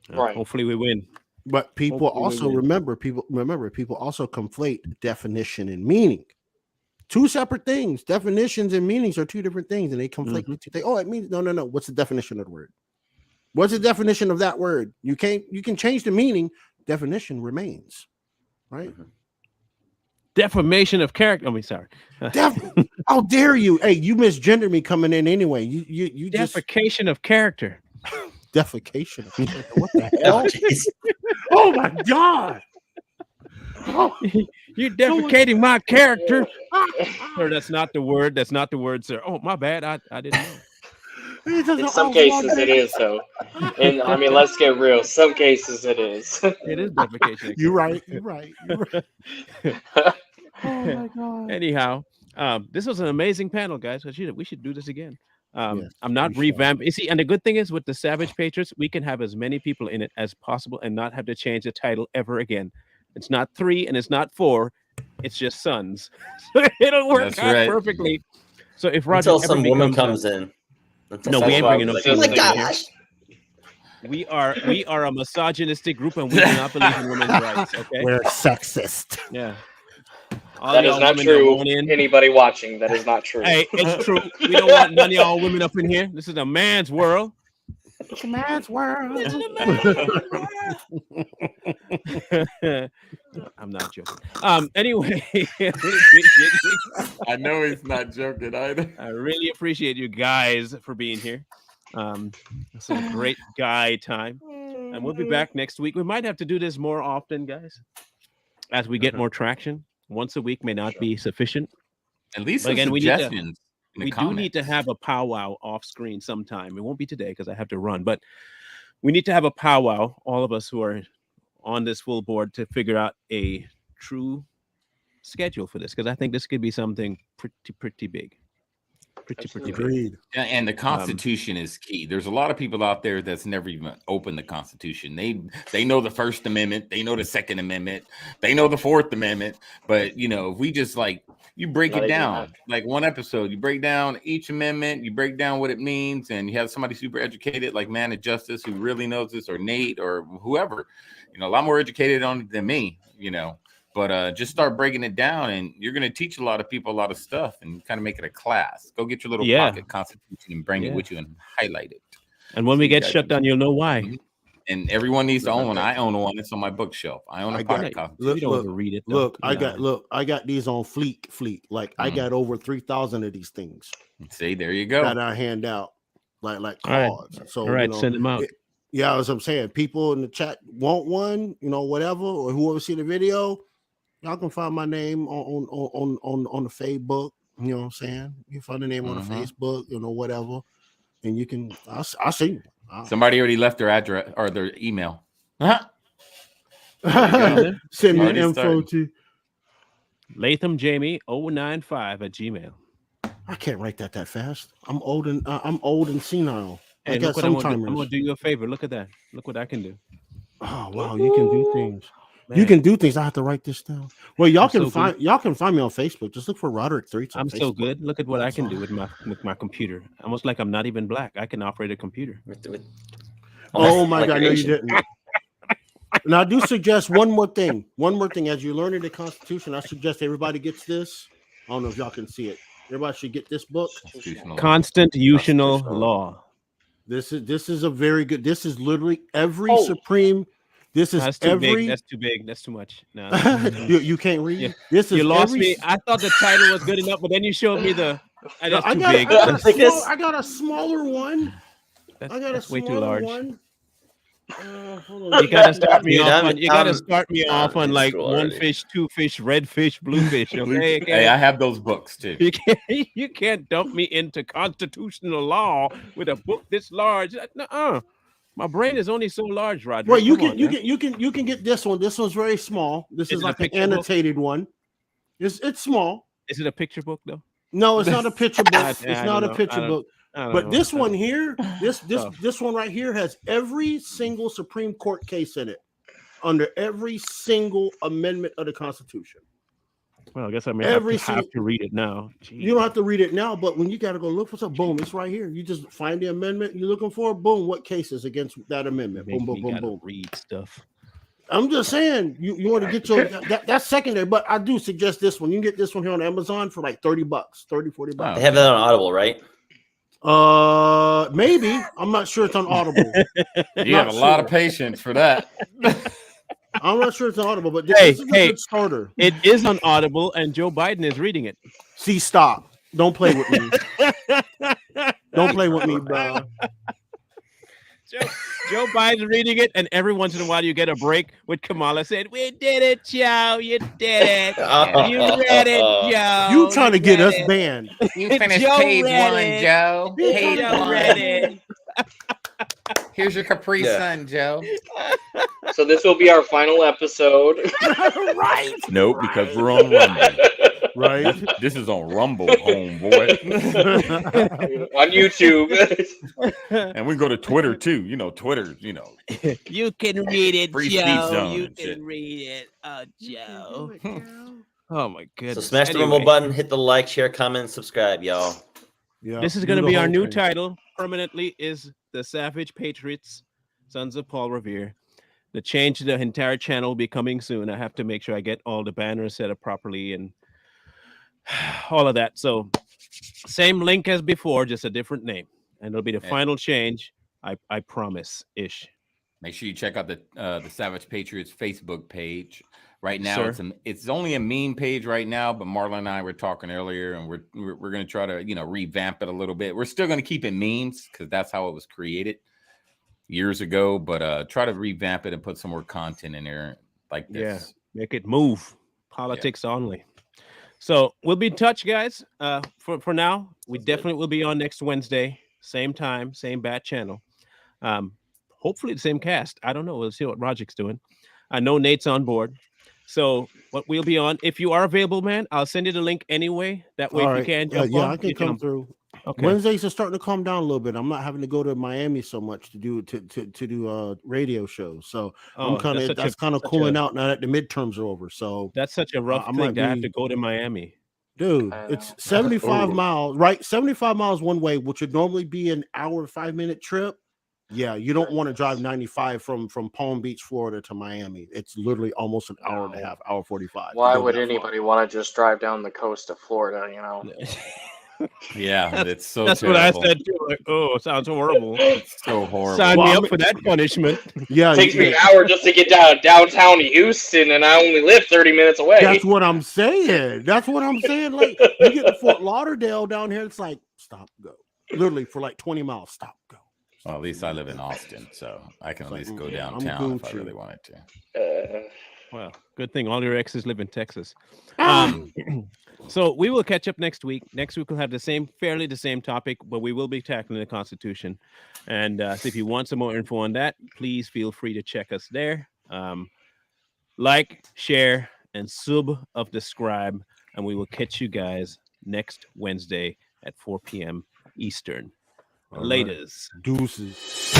Right. Hopefully, we win. But people Hopefully we also win. people also conflate definition and meaning. Two separate things. Definitions and meanings are two different things, and they conflate the two things. Oh, it means no. What's the definition of the word? What's the definition of that word? You can change the meaning. Definition remains, right? Defamation of character. I mean, sorry. How dare you? Hey, you misgender me coming in anyway. You just Defecation of character. defecation. What the hell? Oh, jeez. Oh my god! Oh, You're defecating my character. Sir, that's not the word. That's not the word, sir. Oh, my bad. I didn't know. In some cases, it is though. And I mean, let's get real. Some cases, it is. It is defecation. of You're character. right. You're right. Oh my god. Anyhow, this was an amazing panel, guys. We should do this again. Yes, I'm not we shall. revamping. You see, and the good thing is with the Savage Patriots, we can have as many people in it as possible and not have to change the title ever again. It's not 3 and it's not 4. It's just sons. So it'll work That's out right. perfectly. So if Roger Until ever some woman becomes comes in. Until No, some we ain't what I bringing no was female just in here. thinking. We are a misogynistic group and we do not believe in women's rights. Okay. We're sexist. Yeah. All That is y'all not women that true. want in- Anybody watching, that is not true. Hey, it's true. We don't want none of y'all women up in here. This is a man's world. It's a man's world. I'm not joking. Anyway, I really appreciate you. I know he's not joking either. I really appreciate you guys for being here. It's a great guy time, and we'll be back next week. We might have to do this more often, guys, as we get more traction. Once a week may not be sufficient. At least But some again, we need to- suggestions. in the We do need to comments. have a powwow off screen sometime. It won't be today because I have to run, but we need to have a powwow, all of us who are on this full board, to figure out a true schedule for this, because I think this could be something pretty big. Pretty big. Agreed. And the Constitution is key. There's a lot of people out there that's never even opened the Constitution. They know the First Amendment, they know the Second Amendment, they know the Fourth Amendment. But if we just you break No, it they do down not. like one episode, you break down each amendment, you break down what it means, and you have somebody super educated like Man of Justice who really knows this, or Nate, or whoever, a lot more educated on it than me, But just start breaking it down, and you're going to teach a lot of people a lot of stuff and kind of make it a class. Go get your little pocket Constitution and bring it with you and highlight it. And when we You get guys shut can- down, you'll know why. Mhm. And everyone needs to own one. I own one. It's on my bookshelf. I own a I got pocket it. Constitution. You don't Look, ever read it. though. I got these on fleet. Like I got over 3,000 of these things See, there you go. that I hand out like All right. cards. So All right, send them out. yeah, as I'm saying, people in the chat want one, whatever, or whoever see the video, y'all can find my name on the Facebook. You know what I'm saying? You find the name on the Facebook, whatever, and you can. I'll see you. Somebody already left their address or their email. Huh? Send me Already info started. to. LathamJamie095@gmail. I can't write that fast. I'm old and senile. I Hey, got look what I'm gonna do. I'm Alzheimer's. gonna do you a favor. Look at that. Look what I can do. Oh wow, you can do things. You Man, can do things. I have to write this down. Well, y'all I'm can so find me on Facebook. Just look for Roderick Threets on I'm Facebook. so good. Look at what I can do with my computer. Almost like I'm not even black. I can operate a computer. Oh my Like God, you're no, you Asian. didn't. And I do suggest one more thing. As you're learning the Constitution, I suggest everybody gets this. I don't know if y'all can see it. Everybody should get this book. Constitutional law. This is a very good. This is literally every Oh. Supreme. This is That's too every. big. That's too big. That's too much. No, you can't read. Yeah. This is you lost every, me. I thought the title was good enough, but then you showed me the. That's I too got, big. I got a smaller one. That's way too large. One. Hold on. You gotta start me Dude, off I'm- on. You gotta I'm- start me off on in like school one already. fish, two fish, red fish, blue fish. Okay. Hey, I have those books too. You can't dump me into constitutional law with a book this large. Nuh-uh. My brain is only so large, Roger. Well, you Come can on, you can get this one. This one's very small. This Is is it a like an picture book? annotated one. It's small. Is it a picture book though? No, it's not a picture book. I It's don't not a know. picture book. I don't But know. this one here, Oh. this one right here has every single Supreme Court case in it, under every single amendment of the Constitution. Well, I guess I may Every have to read it now. You don't have to read it now, but when you got to go look for something, boom, it's right here. You just find the amendment you're looking for. Boom, what cases against that amendment? Make Boom, boom, me boom, gotta boom. read stuff. I'm just saying, you want to get your that's secondary, but I do suggest this one. You can get this one here on Amazon for like $30, $30, $40. They have that on Audible, right? Maybe. I'm not sure it's on Audible. You have a lot of patience for that. I'm not sure it's on Audible, but Hey, this is a hey. good starter. It is on Audible, and Joe Biden is reading it. See, stop. Don't play with me. Don't play with me, bro. Joe Biden's reading it, and every once in a while you get a break with Kamala saying, "We did it, Joe. You did it. You read it, Joe. You trying to get read us it. banned. You finished Joe page read one, it. Joe. Page Joe one. read it." Here's your Capri Yeah. Sun, Joe. So this will be our final episode. Right. Nope, because we're on Rumble. Right. This is on Rumble, homeboy. On YouTube. And we go to Twitter too. You know, Twitter, you know. You can read it, Free speech Joe. zone You and can shit. read it, Joe. Oh my goodness. So smash the Anyway, Rumble button, hit the like, share, comment, and subscribe, y'all. Yeah. This is do going to the be our whole new thing. title permanently is The Savage Patriots, Sons of Paul Revere. The change to the entire channel will be coming soon. I have to make sure I get all the banners set up properly and all of that. So same link as before, just a different name. And it'll be the Yeah. final change. I promise-ish. Make sure you check out the Savage Patriots Facebook page. Right now, Sir. it's only a meme page right now, but Marlon and I were talking earlier, and we're going to try to revamp it a little bit. We're still going to keep it memes because that's how it was created years ago, but try to revamp it and put some more content in there like this. Make it move. Politics only. So we'll be in touch, guys. For now, we definitely will be on next Wednesday, same time, same bat channel. Hopefully the same cast. I don't know. We'll see what Rajik's doing. I know Nate's on board. So what we'll be on. If you are available, man, I'll send you the link anyway. That way, All if right. you can, Yeah, jump yeah, on, I can you come through. Okay. Wednesdays are starting to calm down a little bit. I'm not having to go to Miami so much to do radio shows. So Oh, I'm kind of that's kind of cooling out now that the midterms are over. So That's such a rough I thing might to have be- to go to Miami. dude, I it's know. 75 Ooh. miles, right? 75 miles one way, which would normally be an hour, 5-minute trip. Yeah, you don't want to drive 95 from Palm Beach, Florida to Miami. It's literally almost an hour and a No. half, hour 45. to Why go would that far. anybody want to just drive down the coast of Florida, you know? Yeah, it's so That's terrible. what I said too. Like, oh, it sounds horrible. It's so horrible. Sign Well, me I up mean- for that punishment. Yeah, Takes me an hour just to get downtown Houston, and I only live 30 minutes away. that's what I'm saying. That's what I'm saying. Like you get to Fort Lauderdale down here, it's like stop, go. Literally for like 20 miles, stop, go. Well, at least I live in Austin, so I can at least go Yeah, I'm downtown if I Gucci. really wanted to. Well, good thing all your exes live in Texas. Ah! So we will catch up next week. Next week we'll have the same topic, but we will be tackling the Constitution. And so if you want some more info on that, please feel free to check us there. Like, share, and subscribe, and we will catch you guys next Wednesday at 4 p.m. Eastern. All right. Laters. Deuces.